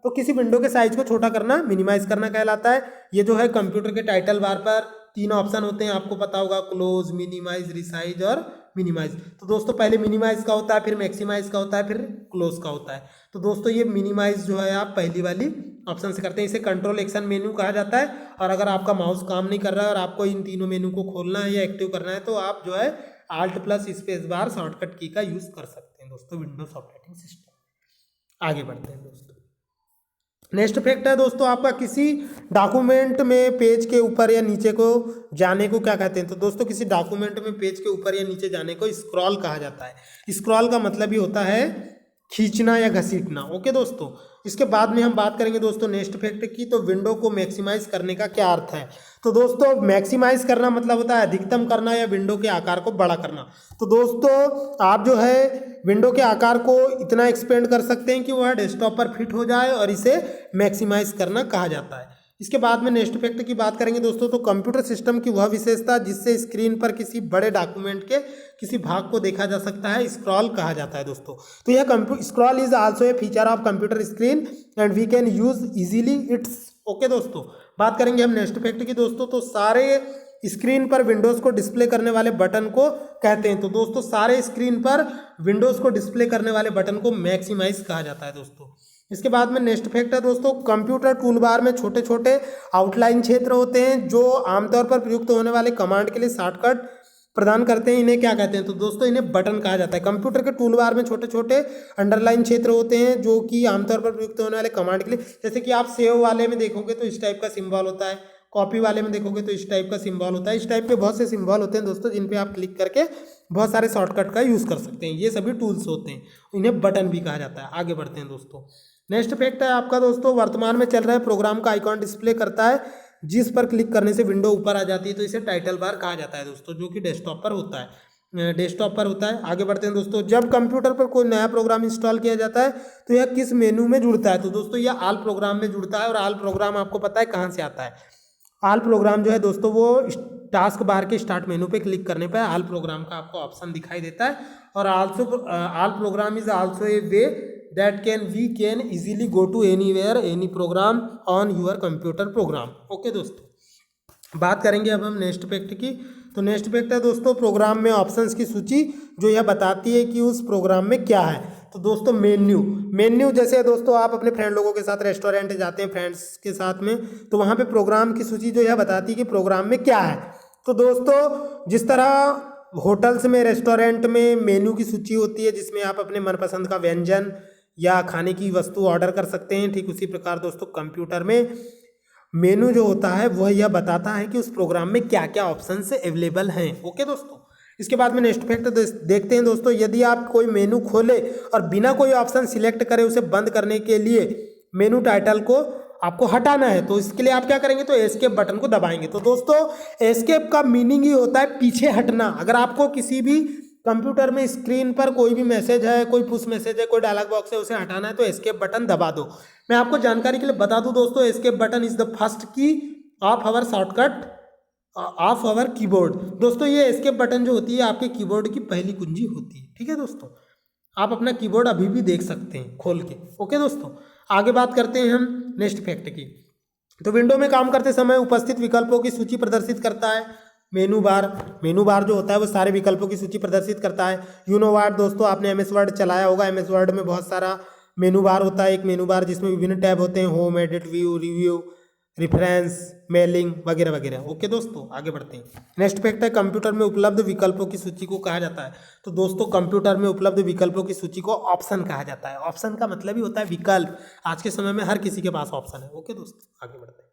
तो किसी विंडो के साइज को छोटा करना मिनिमाइज करना कहलाता है। ये जो है कंप्यूटर के टाइटल बार पर 3 ऑप्शन होते हैं, आपको पता होगा, क्लोज, मिनिमाइज, रिसाइज और मिनिमाइज। तो दोस्तों पहले मिनिमाइज का होता है, फिर मैक्सिमाइज का होता है, फिर क्लोज का होता है। तो दोस्तों ये मिनिमाइज जो है आप पहली वाली ऑप्शन से करते हैं, इसे कंट्रोल एक्शन मेन्यू कहा जाता है। और अगर आपका माउस काम नहीं कर रहा है और आपको इन तीनों मेन्यू को खोलना है या एक्टिव करना है तो आप जो है Alt plus space bar shortcut की का यूज़ कर सकते हैं दोस्तों विंडोज ऑपरेटिंग सिस्टम। आगे बढ़ते हैं दोस्तों, नेक्स्ट फैक्ट है दोस्तों आपका, किसी डॉक्यूमेंट में पेज के ऊपर या नीचे को जाने को क्या कहते हैं। तो दोस्तों किसी डॉक्यूमेंट में पेज के ऊपर या नीचे जाने को स्क्रॉल कहा जाता है। स्क्रॉल का मतलब ही होता है खींचना या घसीटना। ओके दोस्तों, इसके बाद में हम बात करेंगे दोस्तों नेक्स्ट फैक्ट की। तो विंडो को मैक्सिमाइज करने का क्या अर्थ है। तो दोस्तों मैक्सिमाइज करना मतलब होता है अधिकतम करना या विंडो के आकार को बड़ा करना। तो दोस्तों आप जो है विंडो के आकार को इतना एक्सपेंड कर सकते हैं कि वह डेस्कटॉप पर फिट हो जाए, और इसे मैक्सिमाइज करना कहा जाता है। इसके बाद में नेक्स्ट फैक्ट की बात करेंगे दोस्तों। तो कंप्यूटर सिस्टम की वह विशेषता जिससे स्क्रीन पर किसी बड़े डॉक्यूमेंट के किसी भाग को देखा जा सकता है, स्क्रॉल कहा जाता है दोस्तों। तो यह scroll is also a feature of computer screen and we can use easily its. Okay दोस्तों, बात करेंगे हम नेक्स्ट फैक्ट की दोस्तों। तो सारे स्क्रीन पर विंडोज़ को डिस्प्ले करने वाले बटन को कहते हैं। तो दोस्तों सारे स्क्रीन पर विंडोज़ को डिस्प्ले करने वाले बटन को मैक्सिमाइज कहा जाता है दोस्तों। इसके बाद में नेक्स्ट फैक्ट है दोस्तों, कंप्यूटर टूल बार में छोटे छोटे आउटलाइन क्षेत्र होते हैं जो आमतौर पर प्रयुक्त होने वाले कमांड के लिए शॉर्टकट प्रदान करते हैं। इन्हें क्या कहते हैं? तो दोस्तों इन्हें बटन कहा जाता है। कंप्यूटर के टूल बार में छोटे छोटे अंडरलाइन क्षेत्र होते हैं जो कि आमतौर पर प्रयुक्त होने वाले कमांड के लिए, जैसे कि आप सेव वाले में देखोगे तो इस टाइप का सिंबल होता है, कॉपी वाले में देखोगे तो इस टाइप का सिंबल होता है। इस टाइप के बहुत से सिंबल होते हैं दोस्तों जिन पे आप क्लिक करके बहुत सारे शॉर्टकट का यूज़ कर सकते हैं। ये सभी टूल्स होते हैं, इन्हें बटन भी कहा जाता है। आगे बढ़ते हैं दोस्तों। नेक्स्ट फैक्ट है आपका दोस्तों, वर्तमान में चल रहे प्रोग्राम का आइकॉन डिस्प्ले करता है जिस पर क्लिक करने से विंडो ऊपर आ जाती है, तो इसे टाइटल बार कहा जाता है दोस्तों, जो कि डेस्कटॉप पर होता है। आगे बढ़ते हैं दोस्तों। जब कंप्यूटर पर कोई नया प्रोग्राम इंस्टॉल किया जाता है तो यह किस मेनू में जुड़ता है? तो दोस्तों यह ऑल प्रोग्राम में जुड़ता है। और ऑल प्रोग्राम आपको पता है कहाँ से आता है? ऑल प्रोग्राम जो है दोस्तों वो टास्क बार के स्टार्ट मेनू पे क्लिक करने पर ऑल प्रोग्राम का आपको ऑप्शन दिखाई देता है। और also all program is also a way that we can easily go to anywhere any program on your computer program. Okay दोस्तों, बात करेंगे अब हम नेक्स्ट फैक्ट की। तो नेक्स्ट फैक्ट है दोस्तों, प्रोग्राम में ऑप्शंस की सूची जो यह बताती है कि उस प्रोग्राम में क्या है। तो दोस्तों मेन्यू जैसे दोस्तों आप अपने फ्रेंड लोगों के साथ रेस्टोरेंट जाते हैं फ्रेंड्स के साथ में, तो वहाँ पे प्रोग्राम की सूची जो यह बताती है कि प्रोग्राम में क्या है। तो दोस्तों जिस तरह होटल्स में, रेस्टोरेंट में मेन्यू की सूची होती है जिसमें आप अपने मनपसंद का व्यंजन या खाने की वस्तु ऑर्डर कर सकते हैं, ठीक उसी प्रकार दोस्तों कंप्यूटर में मेनू जो होता है वह यह बताता है कि उस प्रोग्राम में क्या क्या ऑप्शन से अवेलेबल हैं। ओके दोस्तों, इसके बाद में नेक्स्ट फैक्ट देखते हैं दोस्तों। यदि आप कोई मेनू खोले और बिना कोई ऑप्शन सिलेक्ट करे उसे बंद करने के लिए मेनू टाइटल को आपको हटाना है, तो इसके लिए आप क्या करेंगे? तो एस्केप बटन को दबाएंगे। तो दोस्तों एस्केप का मीनिंग ही होता है पीछे हटना। अगर आपको किसी भी कंप्यूटर में स्क्रीन पर कोई भी मैसेज है, कोई पुश मैसेज है, कोई डायलॉग बॉक्स है, उसे हटाना है तो एस्केप बटन दबा दो। मैं आपको जानकारी के लिए बता दूं दोस्तों, escape button is the first key of our shortcut of our keyboard. दोस्तों ये एस्केप बटन जो होती है आपके कीबोर्ड की पहली कुंजी होती है। ठीक है दोस्तों, आप अपना कीबोर्ड अभी भी देख सकते हैं खोल के। ओके दोस्तों, आगे बात करते हैं हम नेक्स्ट फैक्ट की। तो विंडो में काम करते समय उपस्थित विकल्पों की सूची प्रदर्शित करता है मेनू बार जो होता है वो सारे विकल्पों की सूची प्रदर्शित करता है। यू नो व्हाट दोस्तों, आपने एमएस वर्ड चलाया होगा। एमएस वर्ड में बहुत सारा मेनू बार होता है। एक मेनू बार जिसमें विभिन्न टैब होते हैं, home, edit, view, review, reference, mailing वगैरह वगैरह। ओके दोस्तों, आगे बढ़ते हैं। नेक्स्ट फैक्ट है, कंप्यूटर में उपलब्ध विकल्पों की सूची को कहा जाता है। तो दोस्तों कंप्यूटर में उपलब्ध विकल्पों की सूची को ऑप्शन कहा जाता है। ऑप्शन का मतलब ही होता है विकल्प। आज के समय में हर किसी के पास ऑप्शन है। ओके दोस्तों, आगे बढ़ते हैं।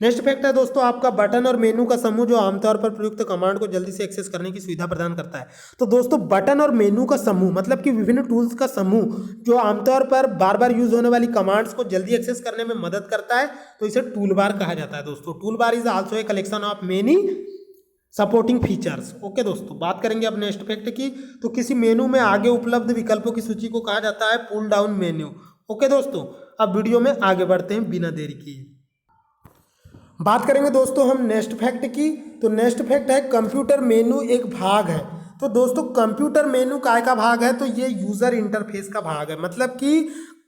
नेक्स्ट फैक्ट है दोस्तों आपका, बटन और मेनू का समूह जो आमतौर पर प्रयुक्त कमांड को जल्दी से एक्सेस करने की सुविधा प्रदान करता है। तो दोस्तों बटन और मेनू का समूह मतलब कि विभिन्न टूल्स का समूह जो आमतौर पर बार बार यूज होने वाली कमांड्स को जल्दी एक्सेस करने में मदद करता है, तो इसे टूल बार कहा जाता है। दोस्तों tool bar is also a collection of many supporting features. Okay दोस्तों, बात करेंगे अब नेक्स्ट फैक्ट की। तो किसी मेनू में आगे उपलब्ध विकल्पों की सूची को कहा जाता है पुल डाउन मेन्यू। ओके दोस्तों, अब वीडियो में आगे बढ़ते हैं बिना देरी किए। बात करेंगे दोस्तों हम नेक्स्ट फैक्ट की। तो नेक्स्ट फैक्ट है, कंप्यूटर मेनू एक भाग है। तो दोस्तों कंप्यूटर मेनू काय का भाग है? तो ये यूजर इंटरफेस का भाग है। मतलब कि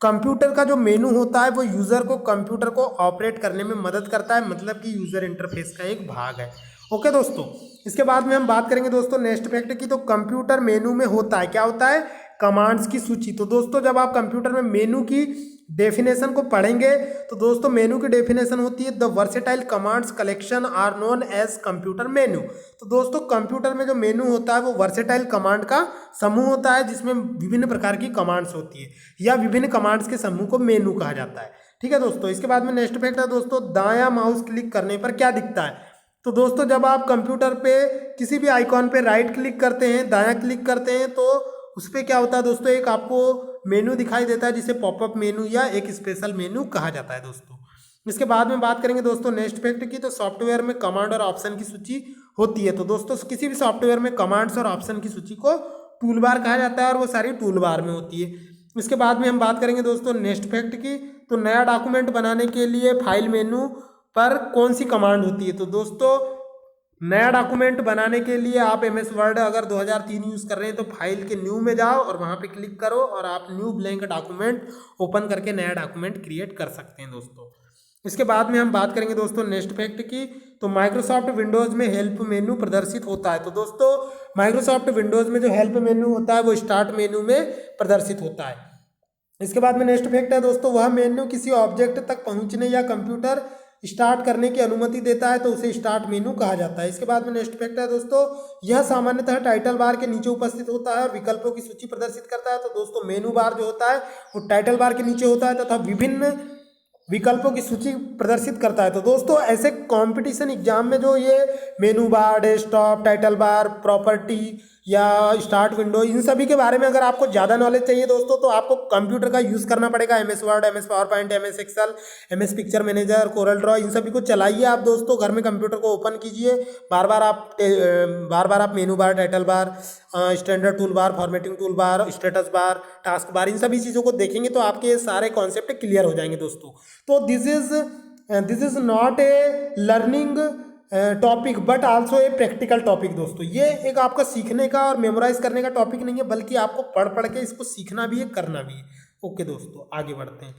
कंप्यूटर का जो मेनू होता है वो यूजर को कंप्यूटर को ऑपरेट करने में मदद करता है, मतलब कि यूजर इंटरफेस का एक भाग है। ओके दोस्तों, इसके बाद में हम बात करेंगे दोस्तों नेक्स्ट फैक्ट की। तो कंप्यूटर मेनू में होता है, क्या होता है? कमांड्स की सूची। तो दोस्तों जब आप कंप्यूटर में मेनू की डेफिनेशन को पढ़ेंगे तो दोस्तों मेनू की डेफिनेशन होती है, the versatile commands collection are known as computer menu. तो दोस्तों कंप्यूटर में जो मेनू होता है वो वर्सेटाइल कमांड का समूह होता है जिसमें विभिन्न प्रकार की कमांड्स होती है, या विभिन्न कमांड्स के समूह को मेनू कहा जाता है। ठीक है दोस्तों, इसके बाद में नेक्स्ट फैक्ट है दोस्तों, दायां माउस क्लिक करने पर क्या दिखता है? तो दोस्तों जब आप कंप्यूटर पे किसी भी आइकॉन पे राइट क्लिक करते हैं, दायां क्लिक करते हैं, तो उस पर क्या होता है दोस्तों, एक आपको मेनू दिखाई देता है जिसे पॉपअप मेनू या एक स्पेशल मेनू कहा जाता है दोस्तों। इसके बाद में बात करेंगे दोस्तों नेक्स्ट फैक्ट की। तो सॉफ्टवेयर में कमांड और ऑप्शन की सूची होती है। तो दोस्तों किसी भी सॉफ्टवेयर में कमांड्स और ऑप्शन की सूची को टूल बार कहा जाता है और वो सारी टूल बार में होती है। इसके बाद में हम बात करेंगे दोस्तों नेक्स्ट फैक्ट की। तो नया डॉक्यूमेंट बनाने के लिए फाइल मेनू पर कौन सी कमांड होती है? तो दोस्तों नया डॉक्यूमेंट बनाने के लिए आप एमएस वर्ड अगर 2003 यूज़ कर रहे हैं तो फाइल के न्यू में जाओ और वहाँ पे क्लिक करो और आप न्यू ब्लैंक डॉक्यूमेंट ओपन करके नया डॉक्यूमेंट क्रिएट कर सकते हैं दोस्तों। इसके बाद में हम बात करेंगे दोस्तों नेक्स्ट फैक्ट की। तो माइक्रोसॉफ्ट विंडोज़ में हेल्प मेन्यू प्रदर्शित होता है। तो दोस्तों माइक्रोसॉफ्ट विंडोज़ में जो हेल्प मेन्यू होता है वो स्टार्ट मेन्यू में प्रदर्शित होता है। इसके बाद में नेक्स्ट फैक्ट है दोस्तों, वह मेन्यू किसी ऑब्जेक्ट तक पहुंचने या कंप्यूटर स्टार्ट करने की अनुमति देता है तो उसे स्टार्ट मेन्यू कहा जाता है। इसके बाद में नेक्स्ट फैक्ट है दोस्तों, यह सामान्यतः टाइटल बार के नीचे उपस्थित होता है और विकल्पों की सूची प्रदर्शित करता है। तो दोस्तों मेनू बार जो होता है वो टाइटल बार के नीचे होता है तथा विभिन्न विकल्पों की सूची प्रदर्शित करता है। तो दोस्तों ऐसे कंपटीशन एग्जाम में जो ये मेनू बार, डेस्कटॉप, टाइटल बार, प्रॉपर्टी या स्टार्ट विंडो, इन सभी के बारे में अगर आपको ज़्यादा नॉलेज चाहिए दोस्तों तो आपको कंप्यूटर का यूज़ करना पड़ेगा। MS word, MS power point, MS excel, MS picture manager, corel draw, इन सभी को चलाइए आप दोस्तों। घर में कंप्यूटर को ओपन कीजिए, बार बार आप menu bar, title bar, standard tool bar, formatting tool bar, status bar, task bar, इन सभी चीज़ों को देखेंगे तो आपके सारे कॉन्सेप्ट क्लियर हो जाएंगे दोस्तों। तो this is not a learning topic but also a practical topic दोस्तों। ये एक आपका सीखने का और मेमोराइज करने का टॉपिक नहीं है, बल्कि आपको पढ़ पढ़ के इसको सीखना भी है, करना भी है। ओके दोस्तों, आगे बढ़ते हैं।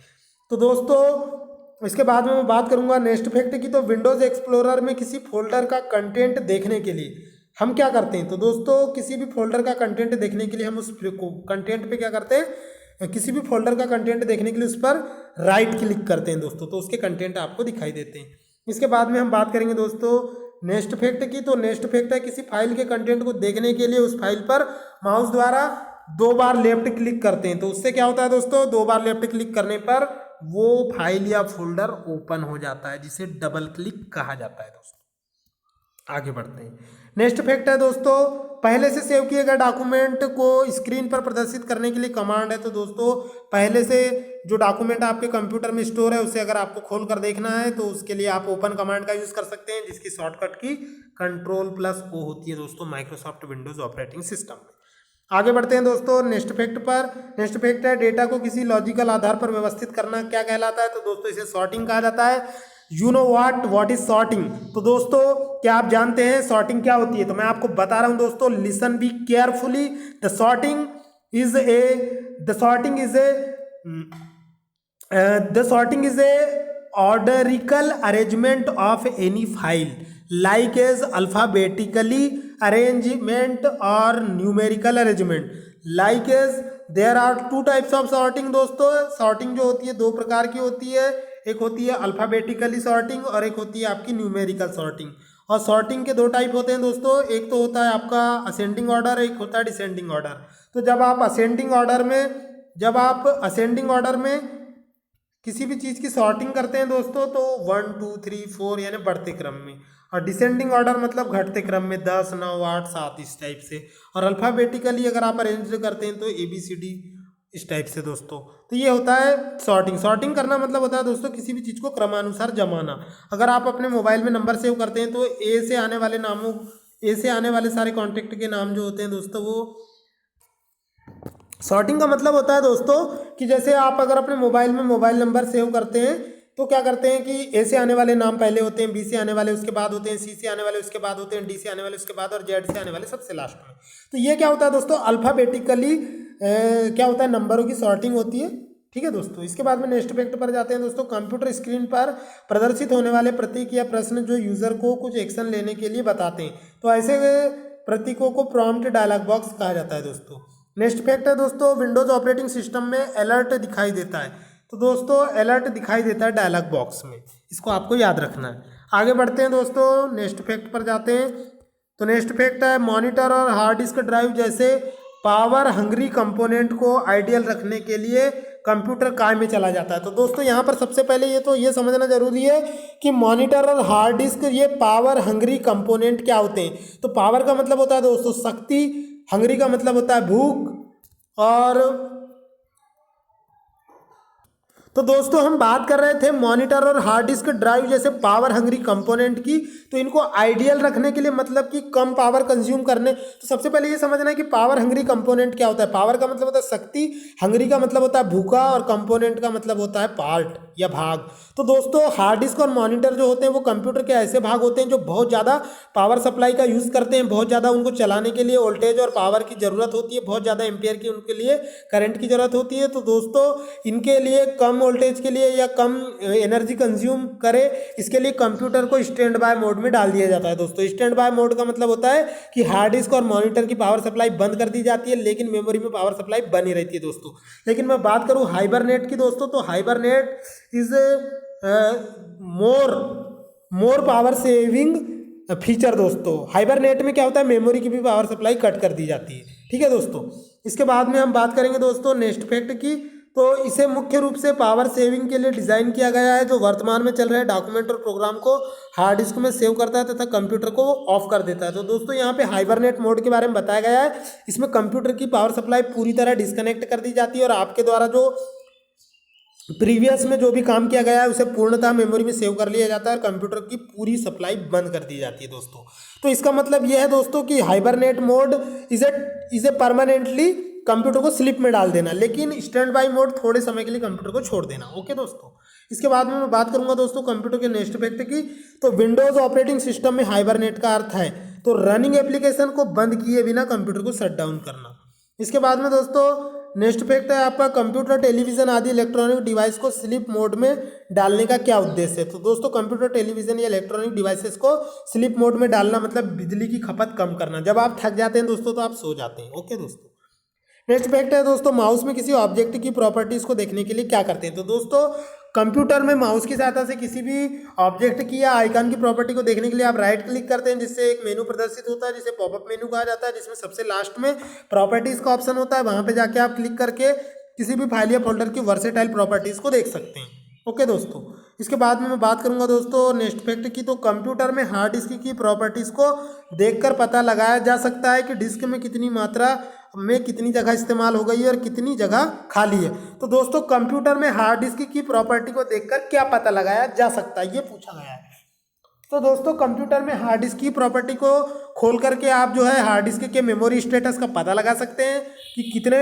तो दोस्तों इसके बाद में मैं बात करूंगा नेक्स्ट फैक्ट की। तो विंडोज़ एक्सप्लोरर में किसी फोल्डर का कंटेंट देखने के लिए हम क्या करते हैं? तो दोस्तों किसी भी फोल्डर का कंटेंट देखने के लिए हम उस कंटेंट पे क्या करते हैं, किसी भी फोल्डर का कंटेंट देखने के लिए उस पर राइट क्लिक करते हैं दोस्तों, तो उसके कंटेंट आपको दिखाई देते हैं। इसके बाद में हम बात करेंगे दोस्तों नेक्स्ट फैक्ट की। तो नेक्स्ट फैक्ट है, किसी फाइल के कंटेंट को देखने के लिए उस फाइल पर माउस द्वारा 2 बार लेफ्ट क्लिक करते हैं। तो उससे क्या होता है दोस्तों, 2 बार लेफ्ट क्लिक करने पर वो फाइल या फोल्डर ओपन हो जाता है, जिसे डबल क्लिक कहा जाता है दोस्तों। आगे बढ़ते हैं। नेक्स्ट फैक्ट है दोस्तों, पहले से सेव किए गए डॉक्यूमेंट को स्क्रीन पर प्रदर्शित करने के लिए कमांड है। तो दोस्तों पहले से जो डॉक्यूमेंट आपके कंप्यूटर में स्टोर है उसे अगर आपको खोल कर देखना है तो उसके लिए आप ओपन कमांड का यूज़ कर सकते हैं, जिसकी शॉर्टकट की Ctrl+O होती है दोस्तों माइक्रोसॉफ्ट विंडोज़ ऑपरेटिंग सिस्टम में। आगे बढ़ते हैं दोस्तों नेक्स्ट फैक्ट पर। नेक्स्ट फैक्ट है, डेटा को किसी लॉजिकल आधार पर व्यवस्थित करना क्या कहलाता है? तो दोस्तों इसे सॉर्टिंग कहा जाता है। You know what is sorting? तो दोस्तों क्या आप जानते हैं सॉर्टिंग क्या होती है? तो मैं आपको बता रहा हूं दोस्तों, listen be carefully. The sorting is a orderical arrangement of any file like as alphabetically arrangement और numerical arrangement. Like as there are 2 types of sorting दोस्तों। सॉर्टिंग जो होती है 2 प्रकार की होती है, एक होती है अल्फाबेटिकली सॉर्टिंग और एक होती है आपकी न्यूमेरिकल सॉर्टिंग। और सॉर्टिंग के 2 टाइप होते हैं दोस्तों, एक तो होता है आपका असेंडिंग ऑर्डर, एक होता है डिसेंडिंग ऑर्डर। तो जब आप असेंडिंग ऑर्डर में किसी भी चीज़ की सॉर्टिंग करते हैं दोस्तों तो 1 2 3 4 यानी बढ़ते क्रम में, और डिसेंडिंग ऑर्डर मतलब घटते क्रम में 10 9 8 7 इस टाइप से, और अल्फ़ाबेटिकली अगर आप अरेंज करते हैं तो ABCD इस टाइप से दोस्तों। तो ये होता है सॉर्टिंग। सॉर्टिंग करना मतलब होता है दोस्तों किसी भी चीज़ को क्रमानुसार जमाना। अगर आप अपने मोबाइल में नंबर सेव करते हैं तो ए से आने वाले सारे कॉन्टेक्ट के नाम जो होते हैं दोस्तों वो सॉर्टिंग का मतलब होता है दोस्तों कि जैसे आप अगर अपने मोबाइल में मोबाइल नंबर सेव करते हैं तो क्या करते हैं कि ए से आने वाले नाम पहले होते हैं, बी से आने वाले उसके बाद होते हैं, सी से आने वाले उसके बाद होते हैं, डी से आने वाले उसके बाद और जेड से आने वाले सबसे लास्ट में। तो ये क्या होता है दोस्तों, अल्फ़ाबेटिकली क्या होता है, नंबरों की सॉर्टिंग होती है। ठीक है दोस्तों। इसके बाद में नेक्स्ट फैक्ट पर जाते हैं दोस्तों। कंप्यूटर स्क्रीन पर प्रदर्शित होने वाले प्रतीक या प्रश्न जो यूज़र को कुछ एक्शन लेने के लिए बताते हैं, तो ऐसे प्रतीकों को प्रॉम्प्ट डायलॉग बॉक्स कहा जाता है दोस्तों। नेक्स्ट फैक्ट है दोस्तों, विंडोज़ ऑपरेटिंग सिस्टम में अलर्ट दिखाई देता है। तो दोस्तों अलर्ट दिखाई देता है डायलॉग बॉक्स में, इसको आपको याद रखना है। आगे बढ़ते हैं दोस्तों, नेक्स्ट फैक्ट पर जाते हैं। तो नेक्स्ट फैक्ट है, मॉनिटर और हार्ड डिस्क ड्राइव जैसे पावर हंग्री कंपोनेंट को आइडियल रखने के लिए कंप्यूटर काम में चला जाता है। तो दोस्तों यहाँ पर सबसे पहले ये समझना जरूरी है कि मॉनिटर और हार्ड डिस्क ये पावर हंग्री कंपोनेंट क्या होते हैं। तो पावर का मतलब होता है दोस्तों शक्ति, हंग्री का मतलब होता है भूख, और तो दोस्तों हम बात कर रहे थे मॉनिटर और हार्ड डिस्क ड्राइव जैसे पावर हंग्री कंपोनेंट की। तो इनको आइडियल रखने के लिए मतलब कि कम पावर कंज्यूम करने, तो सबसे पहले ये समझना है कि पावर हंग्री कंपोनेंट क्या होता है। पावर का मतलब होता है शक्ति, हंग्री का मतलब होता है भूखा, और कंपोनेंट का मतलब होता है पार्ट या भाग। तो दोस्तों हार्ड डिस्क और मॉनिटर जो होते हैं वो कंप्यूटर के ऐसे भाग होते हैं जो बहुत ज़्यादा पावर सप्लाई का यूज़ करते हैं, बहुत ज़्यादा उनको चलाने के लिए वोल्टेज और पावर की ज़रूरत होती है, बहुत ज़्यादा एम्पियर की उनके लिए करंट की ज़रूरत होती है। तो दोस्तों इनके लिए कम वोल्टेज के लिए या कम एनर्जी कंज्यूम करे, इसके लिए कंप्यूटर को स्टैंड बाय मोड में डाल दिया जाता है। दोस्तों स्टैंड बाय मोड का मतलब होता है कि हार्ड डिस्क और मॉनिटर की पावर सप्लाई बंद कर दी जाती है, लेकिन मेमोरी में पावर सप्लाई बनी रहती है दोस्तों। लेकिन मैं बात करूं हाइबरनेट की दोस्तों, तो hibernate is more power saving feature. दोस्तों हाइबरनेट में क्या होता है, मेमोरी की भी पावर सप्लाई कट कर दी जाती है। ठीक है दोस्तों, इसके बाद में हम बात करेंगे दोस्तों नेक्स्ट फैक्ट की। तो इसे मुख्य रूप से पावर सेविंग के लिए डिज़ाइन किया गया है, जो वर्तमान में चल रहे डॉक्यूमेंट और प्रोग्राम को हार्ड डिस्क में सेव करता है तथा कंप्यूटर को ऑफ कर देता है। तो दोस्तों यहाँ पे हाइबरनेट मोड के बारे में बताया गया है। इसमें कंप्यूटर की पावर सप्लाई पूरी तरह डिस्कनेक्ट कर दी जाती है और आपके द्वारा जो प्रीवियस में जो भी काम किया गया है उसे पूर्णतः मेमोरी में सेव कर लिया जाता है और कंप्यूटर की पूरी सप्लाई बंद कर दी जाती है दोस्तों। तो इसका मतलब यह है दोस्तों कि hibernate mode is a permanently computer को स्लीप में डाल देना, लेकिन स्टैंड बाय मोड थोड़े समय के लिए कंप्यूटर को छोड़ देना। ओके दोस्तों, इसके बाद में मैं बात करूंगा दोस्तों कंप्यूटर के नेक्स्ट फैक्ट की। तो विंडोज ऑपरेटिंग सिस्टम में हाइबरनेट का अर्थ है तो रनिंग एप्लीकेशन को बंद किए बिना कंप्यूटर को शट डाउन करना। इसके बाद में दोस्तों नेक्स्ट फैक्ट है आपका, कंप्यूटर, टेलीविजन आदि इलेक्ट्रॉनिक डिवाइस को स्लीप मोड में डालने का क्या उद्देश्य है। तो दोस्तों कंप्यूटर, टेलीविजन या इलेक्ट्रॉनिक डिवाइसेस को स्लीप मोड में डालना मतलब बिजली की खपत कम करना। जब आप थक जाते हैं दोस्तों तो आप सो जाते हैं। ओके दोस्तों, नेक्स्ट फैक्ट है दोस्तों, माउस में किसी ऑब्जेक्ट की प्रॉपर्टीज को देखने के लिए क्या करते हैं। तो दोस्तों कंप्यूटर में माउस की सहायता से किसी भी ऑब्जेक्ट की या आइकन की प्रॉपर्टी को देखने के लिए आप राइट क्लिक करते हैं, जिससे एक मेनू प्रदर्शित होता है जिसे पॉपअप मेनू कहा जाता है, जिसमें सबसे लास्ट में प्रॉपर्टीज का ऑप्शन होता है। वहां पे जाके आप क्लिक करके किसी भी फाइल या फोल्डर की वर्सेटाइल प्रॉपर्टीज को देख सकते हैं। ओके दोस्तों, इसके बाद में मैं बात करूंगा दोस्तों नेक्स्ट फैक्ट की। तो कंप्यूटर में हार्ड डिस्क की प्रॉपर्टीज को देखकर पता लगाया जा सकता है कि डिस्क में कितनी मात्रा में कितनी जगह इस्तेमाल हो गई है और कितनी जगह खाली है। तो दोस्तों कंप्यूटर में हार्ड डिस्क की प्रॉपर्टी को देखकर क्या पता लगाया जा सकता है, ये पूछा गया है। तो दोस्तों कंप्यूटर में हार्ड डिस्क की प्रॉपर्टी को खोल करके आप जो है हार्ड डिस्क के मेमोरी स्टेटस का पता लगा सकते हैं कि कितने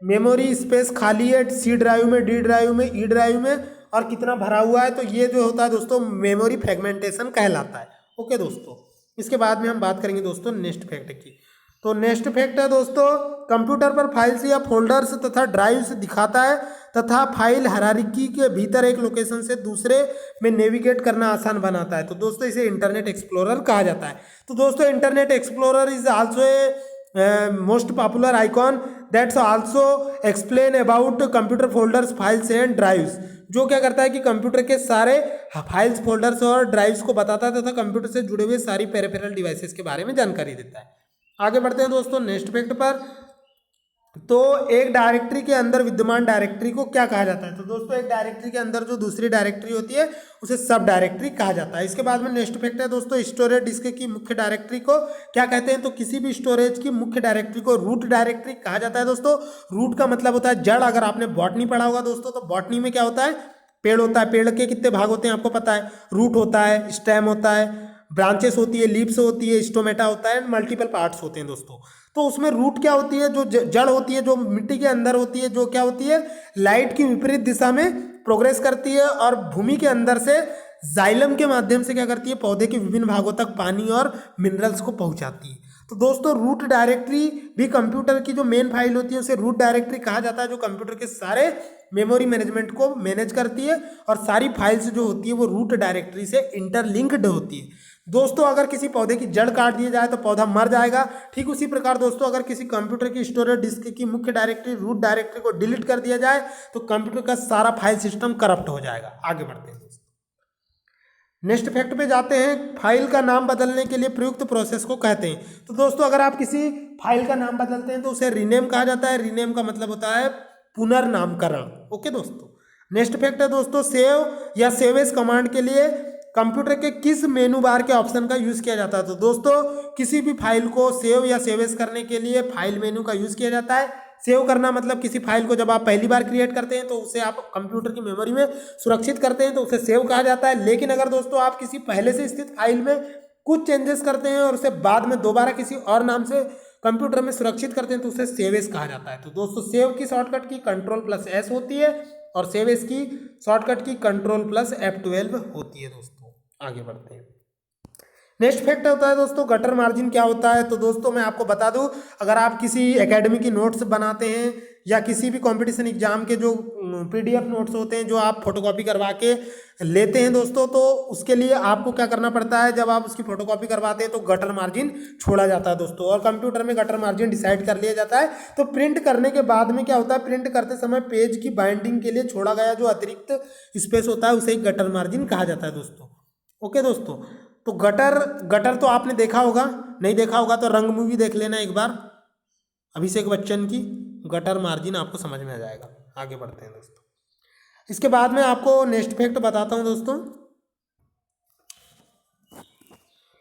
मेमोरी स्पेस खाली है, सी ड्राइव में, डी ड्राइव में, ई ड्राइव में, और कितना भरा हुआ है। तो ये जो होता है दोस्तों मेमोरी फ्रेगमेंटेशन कहलाता है। ओके दोस्तों, इसके बाद में हम बात करेंगे दोस्तों नेक्स्ट फैक्ट की। तो नेक्स्ट फैक्ट है दोस्तों, कंप्यूटर पर फाइल्स या फोल्डर्स तथा ड्राइव्स दिखाता है तथा फाइल हायरार्की के भीतर एक लोकेशन से दूसरे में नेविगेट करना आसान बनाता है। तो दोस्तों इसे इंटरनेट एक्सप्लोरर कहा जाता है। तो दोस्तों internet explorer is also a most popular icon that's also explain about computer folders, files and drives, जो क्या करता है कि कंप्यूटर के सारे फाइल्स, फोल्डर्स और ड्राइव्स को बताता है तथा कंप्यूटर से जुड़े हुए सारी पेरिफेरल डिवाइसेस के बारे में जानकारी देता है। आगे बढ़ते हैं दोस्तों नेक्स्ट फैक्ट पर। तो एक डायरेक्टरी के अंदर विद्यमान डायरेक्टरी को क्या कहा जाता है। तो दोस्तों एक डायरेक्टरी के अंदर जो दूसरी डायरेक्टरी होती है उसे सब डायरेक्टरी कहा जाता है। इसके बाद में नेक्स्ट फैक्ट है दोस्तों, स्टोरेज डिस्क की मुख्य डायरेक्टरी को क्या कहते हैं। तो किसी भी स्टोरेज की मुख्य डायरेक्टरी को रूट डायरेक्टरी कहा जाता है। दोस्तों रूट का मतलब होता है जड़। अगर आपने बॉटनी पढ़ा होगा दोस्तों, तो बॉटनी में क्या होता है, पेड़ होता है। पेड़ के कितने भाग होते हैं आपको पता है, रूट होता है, स्टेम होता है, ब्रांचेस होती है, लीव्स होती है, स्टोमेटा होता है, मल्टीपल पार्ट्स होते हैं दोस्तों। तो उसमें रूट क्या होती है, जो जड़ होती है, जो मिट्टी के अंदर होती है, जो क्या होती है, लाइट की विपरीत दिशा में प्रोग्रेस करती है और भूमि के अंदर से जाइलम के माध्यम से क्या करती है, पौधे के विभिन्न भागों तक पानी और मिनरल्स को पहुंचाती है। तो दोस्तों रूट डायरेक्टरी भी कंप्यूटर की जो मेन फाइल होती है उसे रूट डायरेक्टरी कहा जाता है, जो कंप्यूटर के सारे मेमोरी मैनेजमेंट को मैनेज करती है और सारी फाइल्स जो होती है वो रूट डायरेक्टरी से इंटरलिंक्ड होती है। दोस्तों अगर किसी पौधे की जड़ काट दी जाए तो पौधा मर जाएगा। ठीक उसी प्रकार दोस्तों अगर किसी कंप्यूटर की स्टोरेज डिस्क की मुख्य डायरेक्टरी, रूट डायरेक्टरी को डिलीट कर दिया जाए तो कंप्यूटर का सारा फाइल सिस्टम करप्ट हो जाएगा। आगे बढ़ते हैं दोस्तों नेक्स्ट फैक्ट पे जाते हैं, फाइल का नाम बदलने के लिए प्रयुक्त प्रोसेस को कहते हैं। तो दोस्तों अगर आप किसी फाइल का नाम बदलते हैं तो उसे रीनेम कहा जाता है। रीनेम का मतलब होता है पुनर्नामकरण। ओके दोस्तों, नेक्स्ट फैक्ट है दोस्तों, सेव या सेव एज कमांड के लिए कंप्यूटर के किस मेनू बार के ऑप्शन का यूज किया जाता है। तो दोस्तों किसी भी फाइल को सेव या सेव एज करने के लिए फाइल मेनू का यूज किया जाता है। सेव करना मतलब किसी फाइल को जब आप पहली बार क्रिएट करते हैं तो उसे आप कंप्यूटर की मेमोरी में सुरक्षित करते हैं तो उसे सेव कहा जाता है। लेकिन अगर दोस्तों आप किसी पहले से स्थित फाइल में कुछ चेंजेस करते हैं और उसे बाद में दोबारा किसी और नाम से कंप्यूटर में सुरक्षित करते हैं तो उसे सेव एज कहा जाता है। तो दोस्तों सेव की शॉर्टकट की Ctrl+S होती है और सेव एज की शॉर्टकट की Ctrl+F12 होती है दोस्तों। आगे बढ़ते हैं। नेक्स्ट फैक्ट होता है दोस्तों गटर मार्जिन क्या होता है। तो दोस्तों मैं आपको बता दूं, अगर आप किसी एकेडमी की नोट्स बनाते हैं या किसी भी कंपटीशन एग्जाम के जो पीडीएफ नोट्स होते हैं जो आप फोटोकॉपी करवा के लेते हैं दोस्तों, तो उसके लिए आपको क्या करना पड़ता है, जब आप उसकी फोटोकॉपी करवाते हैं तो गटर मार्जिन छोड़ा जाता है दोस्तों, और कंप्यूटर में गटर मार्जिन डिसाइड कर लिया जाता है। तो प्रिंट करने के बाद में क्या होता है, प्रिंट करते समय पेज की बाइंडिंग के लिए छोड़ा गया जो अतिरिक्त स्पेस होता है उसे गटर मार्जिन कहा जाता है दोस्तों। ओके दोस्तों, तो गटर तो आपने देखा होगा, नहीं देखा होगा तो रंग मूवी देख लेना एक बार, अभिषेक बच्चन की, गटर मार्जिन आपको समझ में आ जाएगा। आगे बढ़ते हैं दोस्तों। इसके बाद में आपको नेक्स्ट फैक्ट बताता हूं दोस्तों।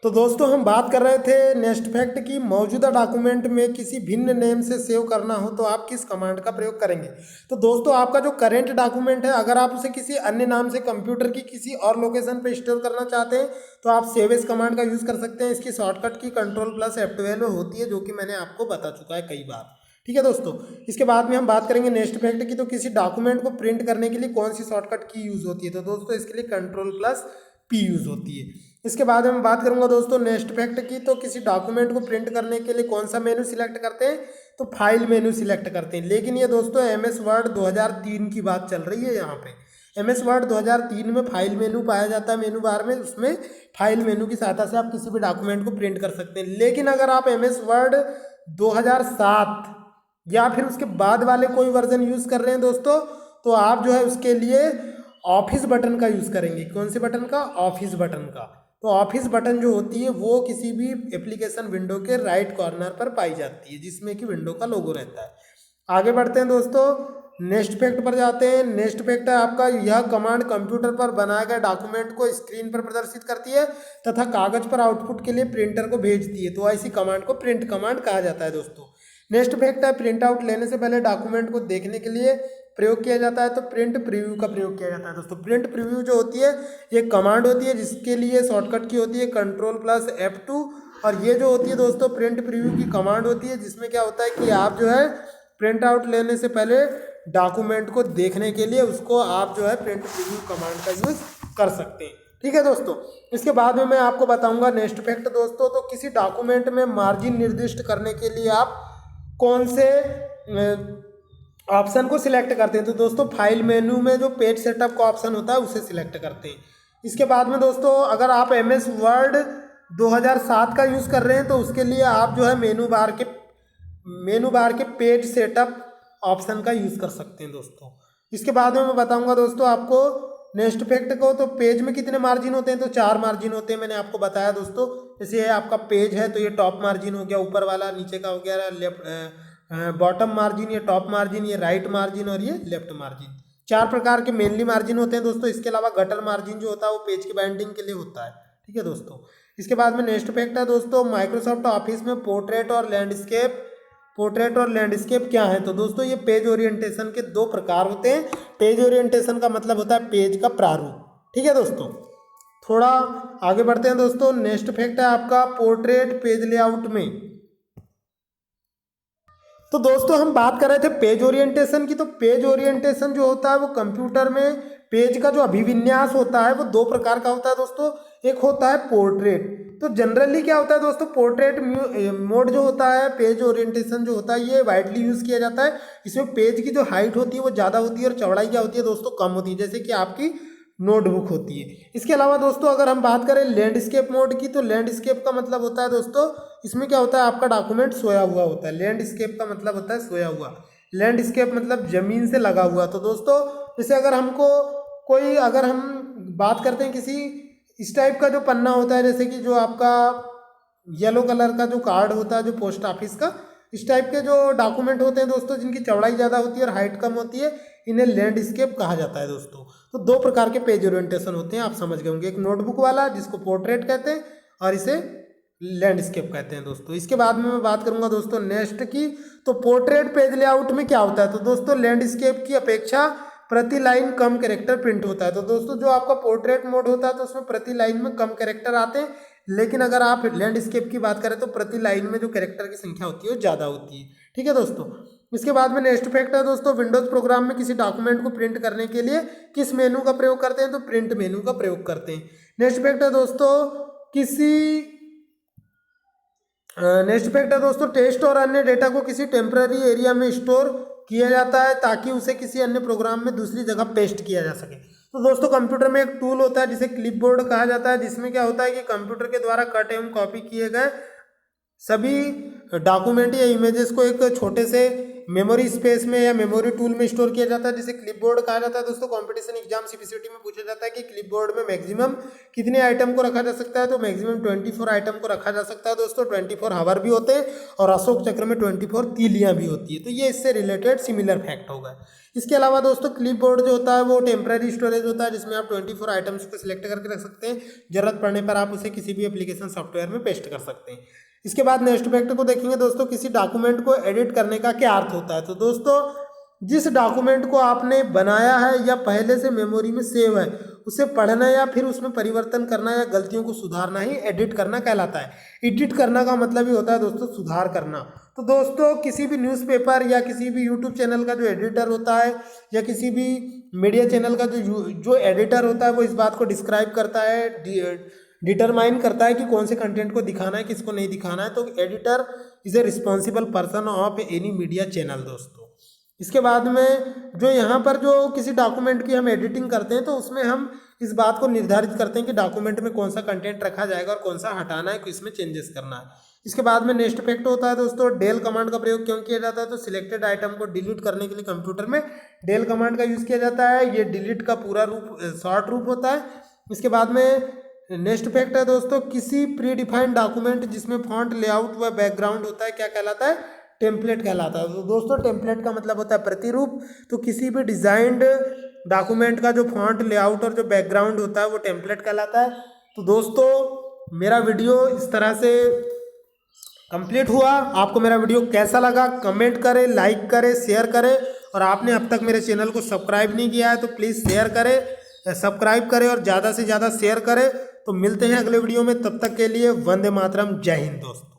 तो दोस्तों हम बात कर रहे थे नेक्स्ट फैक्ट की, मौजूदा डॉक्यूमेंट में किसी भिन्न नेम से सेव करना हो तो आप किस कमांड का प्रयोग करेंगे। तो दोस्तों आपका जो करेंट डॉक्यूमेंट है, अगर आप उसे किसी अन्य नाम से कंप्यूटर की किसी और लोकेशन पे स्टोर करना चाहते हैं तो आप सेव एज कमांड का यूज़ कर सकते हैं। इसकी शॉर्टकट की Ctrl+F12 होती है, जो कि मैंने आपको बता चुका है कई बार। ठीक है दोस्तों, इसके बाद में हम बात करेंगे नेक्स्ट फैक्ट की। तो किसी डॉक्यूमेंट को प्रिंट करने के लिए कौन सी शॉर्टकट की यूज़ होती है। तो दोस्तों इसके लिए Ctrl+P यूज़ होती है। इसके बाद में बात करूंगा दोस्तों नेक्स्ट फैक्ट की। तो किसी डॉक्यूमेंट को प्रिंट करने के लिए कौन सा मेनू सिलेक्ट करते हैं, तो फाइल मेनू सिलेक्ट करते हैं। लेकिन ये दोस्तों MS वर्ड 2003 की बात चल रही है। यहाँ पे MS वर्ड 2003 में फाइल मेनू पाया जाता है मेनू बार में, उसमें फाइल मेनू की सहायता से आप किसी भी डॉक्यूमेंट को प्रिंट कर सकते हैं। लेकिन अगर आप MS वर्ड 2007 या फिर उसके बाद वाले कोई वर्जन यूज़ कर रहे हैं दोस्तों, तो आप जो है उसके लिए ऑफिस बटन का यूज़ करेंगे। कौन से बटन का, ऑफिस बटन का। तो ऑफिस बटन जो होती है वो किसी भी एप्लीकेशन विंडो के राइट कॉर्नर पर पाई जाती है, जिसमें कि विंडो का लोगो रहता है। आगे बढ़ते हैं दोस्तों, नेक्स्ट फैक्ट पर जाते हैं। नेक्स्ट फैक्ट है आपका, यह कमांड कंप्यूटर पर बनाए गए डॉक्यूमेंट को स्क्रीन पर प्रदर्शित करती है तथा कागज पर आउटपुट के लिए प्रिंटर को भेजती है। तो ऐसी कमांड को प्रिंट कमांड कहा जाता है दोस्तों। नेक्स्ट फैक्ट है, प्रिंट आउट लेने से पहले डॉक्यूमेंट को देखने के लिए प्रयोग किया जाता है तो प्रिंट प्रीव्यू का प्रयोग किया जाता है दोस्तों। प्रिंट प्रीव्यू जो होती है ये कमांड होती है, जिसके लिए शॉर्टकट की होती है Ctrl+F2। और ये जो होती है दोस्तों प्रिंट प्रीव्यू की कमांड होती है, जिसमें क्या होता है कि आप जो है प्रिंट आउट लेने से पहले डॉक्यूमेंट को देखने के लिए उसको आप जो है प्रिंट प्रीव्यू कमांड का यूज़ कर सकते हैं। ठीक है दोस्तों, इसके बाद में मैं आपको बताऊंगा नेक्स्ट फैक्ट दोस्तों। तो किसी डॉक्यूमेंट में मार्जिन निर्दिष्ट करने के लिए आप कौन से ऑप्शन को सिलेक्ट करते हैं। तो दोस्तों फाइल मेनू में जो पेज सेटअप का ऑप्शन होता है उसे सिलेक्ट करते हैं। इसके बाद में दोस्तों अगर आप MS वर्ड 2007 का यूज़ कर रहे हैं तो उसके लिए आप जो है मेनू बार के पेज सेटअप ऑप्शन का यूज़ कर सकते हैं दोस्तों। इसके बाद में मैं बताऊंगा दोस्तों आपको नेक्स्ट फैक्ट को। तो पेज में कितने मार्जिन होते हैं, तो 4 मार्जिन होते हैं, मैंने आपको बताया दोस्तों। जैसे ये आपका पेज है तो ये टॉप मार्जिन हो गया, ऊपर वाला नीचे का हो गया लेफ्ट बॉटम मार्जिन, ये टॉप मार्जिन, ये राइट मार्जिन और ये लेफ्ट मार्जिन। 4 प्रकार के मेनली मार्जिन होते हैं दोस्तों। इसके अलावा गटर मार्जिन जो होता है वो पेज की बाइंडिंग के लिए होता है। ठीक है दोस्तों, इसके बाद में नेक्स्ट फैक्ट है दोस्तों, माइक्रोसॉफ्ट ऑफिस में पोर्ट्रेट और लैंडस्केप क्या है। तो दोस्तों ये पेज ओरिएंटेशन के 2 प्रकार होते हैं। पेज ओरिएंटेशन का मतलब होता है पेज का प्रारूप। ठीक है दोस्तों, थोड़ा आगे बढ़ते हैं दोस्तों। नेक्स्ट फैक्ट है आपका पोर्ट्रेट पेज लेआउट में। तो दोस्तों हम बात कर रहे थे पेज ओरिएंटेशन की। तो पेज ओरिएंटेशन जो होता है वो कंप्यूटर में पेज का जो अभिविन्यास होता है वो 2 प्रकार का होता है दोस्तों। एक होता है पोर्ट्रेट। तो जनरली क्या होता है दोस्तों, पोर्ट्रेट मोड जो होता है, पेज ओरिएंटेशन जो होता है ये वाइडली यूज़ किया जाता है। इसमें पेज की जो हाइट होती है वो ज़्यादा होती है और चौड़ाई क्या होती है दोस्तों, कम होती है, जैसे कि आपकी नोटबुक होती है। इसके अलावा दोस्तों अगर हम बात करें लैंडस्केप मोड की, तो लैंडस्केप का मतलब होता है दोस्तों, इसमें क्या होता है आपका डॉक्यूमेंट सोया हुआ होता है। लैंडस्केप का मतलब होता है सोया हुआ, लैंडस्केप मतलब जमीन से लगा हुआ। तो दोस्तों जैसे अगर हम बात करते हैं किसी इस टाइप का जो पन्ना होता है, जैसे कि जो आपका येलो कलर का जो कार्ड होता है जो पोस्ट ऑफिस का, इस टाइप के जो डॉक्यूमेंट होते हैं दोस्तों जिनकी चौड़ाई ज़्यादा होती है और हाइट कम होती है, इन्हें लैंडस्केप कहा जाता है दोस्तों। तो 2 प्रकार के पेज ओरिएंटेशन होते हैं, आप समझ गए होंगे। एक नोटबुक वाला जिसको पोर्ट्रेट कहते हैं और इसे लैंडस्केप कहते हैं दोस्तों। इसके बाद में मैं बात करूंगा दोस्तों नेक्स्ट की। तो पोर्ट्रेट पेज लेआउट में क्या होता है, तो दोस्तों लैंडस्केप की अपेक्षा प्रति लाइन कम कैरेक्टर प्रिंट होता है। तो दोस्तों जो आपका पोर्ट्रेट मोड होता है तो उसमें प्रति लाइन में कम कैरेक्टर आते हैं, लेकिन अगर आप लैंडस्केप की बात करें तो प्रति लाइन में जो कैरेक्टर की संख्या होती है वो ज़्यादा होती है। ठीक है दोस्तों। इसके बाद में नेक्स्ट फैक्ट है दोस्तों, विंडोज प्रोग्राम में किसी डॉक्यूमेंट को प्रिंट करने के लिए किस मेनू का प्रयोग करते हैं, तो प्रिंट मेनू का प्रयोग करते हैं। नेक्स्ट फैक्ट है दोस्तों, टेक्स्ट और अन्य डेटा को किसी टेम्पररी एरिया में स्टोर किया जाता है ताकि उसे किसी अन्य प्रोग्राम में दूसरी जगह पेस्ट किया जा सके। तो दोस्तों कंप्यूटर में एक टूल होता है जिसे क्लिपबोर्ड कहा जाता है, जिसमें क्या होता है कि कंप्यूटर के द्वारा कट एवं कॉपी किए गए सभी डॉक्यूमेंट या इमेजेस को एक छोटे से मेमोरी स्पेस में या मेमोरी टूल में स्टोर किया जाता है, जिसे क्लिपबोर्ड कहा जाता है। दोस्तों कंपटीशन एग्जाम सीपीसीटी में पूछा जाता है कि क्लिपबोर्ड में मैक्सिमम कितने आइटम को रखा जा सकता है, तो मैक्सिमम 24 आइटम को रखा जा सकता है दोस्तों। 24 हावर भी होते हैं और अशोक चक्र में 24 तीलियां भी होती है। तो ये इससे रिलेटेड सिमिलर फैक्ट होगा। इसके अलावा दोस्तों क्लिपबोर्ड जो होता है वो टेम्पररी स्टोरेज होता है, जिसमें आप 24 आइटम्स को सिलेक्ट करके रख सकते हैं, जरूरत पड़ने पर आप उसे किसी भी एप्लीकेशन सॉफ्टवेयर में पेस्ट कर सकते हैं। इसके बाद नेक्स्ट फैक्ट को देखेंगे दोस्तों, किसी डॉक्यूमेंट को एडिट करने का क्या अर्थ होता है। तो दोस्तों जिस डॉक्यूमेंट को आपने बनाया है या पहले से मेमोरी में सेव है, उसे पढ़ना या फिर उसमें परिवर्तन करना या गलतियों को सुधारना ही एडिट करना कहलाता है। एडिट करना का मतलब ही होता है दोस्तों सुधार करना। तो दोस्तों किसी भी न्यूज़पेपर या किसी भी यूट्यूब चैनल का जो एडिटर होता है या किसी भी मीडिया चैनल का जो एडिटर होता है, वो इस बात को डिस्क्राइब करता है, डिटरमाइन करता है कि कौन से कंटेंट को दिखाना है, किसको नहीं दिखाना है। तो editor is a responsible person of any media channel दोस्तों। इसके बाद में जो यहाँ पर जो किसी डॉक्यूमेंट की हम एडिटिंग करते हैं, तो उसमें हम इस बात को निर्धारित करते हैं कि डॉक्यूमेंट में कौन सा कंटेंट रखा जाएगा और कौन सा हटाना है, किसमें चेंजेस करना है। इसके बाद में नेक्स्ट फैक्ट होता है दोस्तों, डेल कमांड का प्रयोग क्यों किया जाता है। तो सिलेक्टेड आइटम को डिलीट करने के लिए कंप्यूटर में डेल कमांड का यूज़ किया जाता है। ये डिलीट का पूरा रूप शॉर्ट रूप होता है। इसके बाद में नेक्स्ट फैक्ट है दोस्तों, किसी प्री डिफाइंड डॉक्यूमेंट जिसमें फॉन्ट लेआउट व बैकग्राउंड होता है क्या कहलाता है, टेम्पलेट कहलाता है। तो दोस्तों टेम्पलेट का मतलब होता है प्रतिरूप। तो किसी भी डिजाइंड डॉक्यूमेंट का जो फॉन्ट लेआउट और जो बैकग्राउंड होता है वो टेम्पलेट कहलाता है। तो दोस्तों मेरा वीडियो इस तरह से कंप्लीट हुआ। आपको मेरा वीडियो कैसा लगा कमेंट करें, लाइक करें, शेयर करें, और आपने अब तक मेरे चैनल को सब्सक्राइब नहीं किया है तो प्लीज़ शेयर करें, सब्सक्राइब करें और ज़्यादा से ज़्यादा शेयर करें। तो मिलते हैं अगले वीडियो में, तब तक के लिए वंदे मातरम, जय हिंद दोस्तों।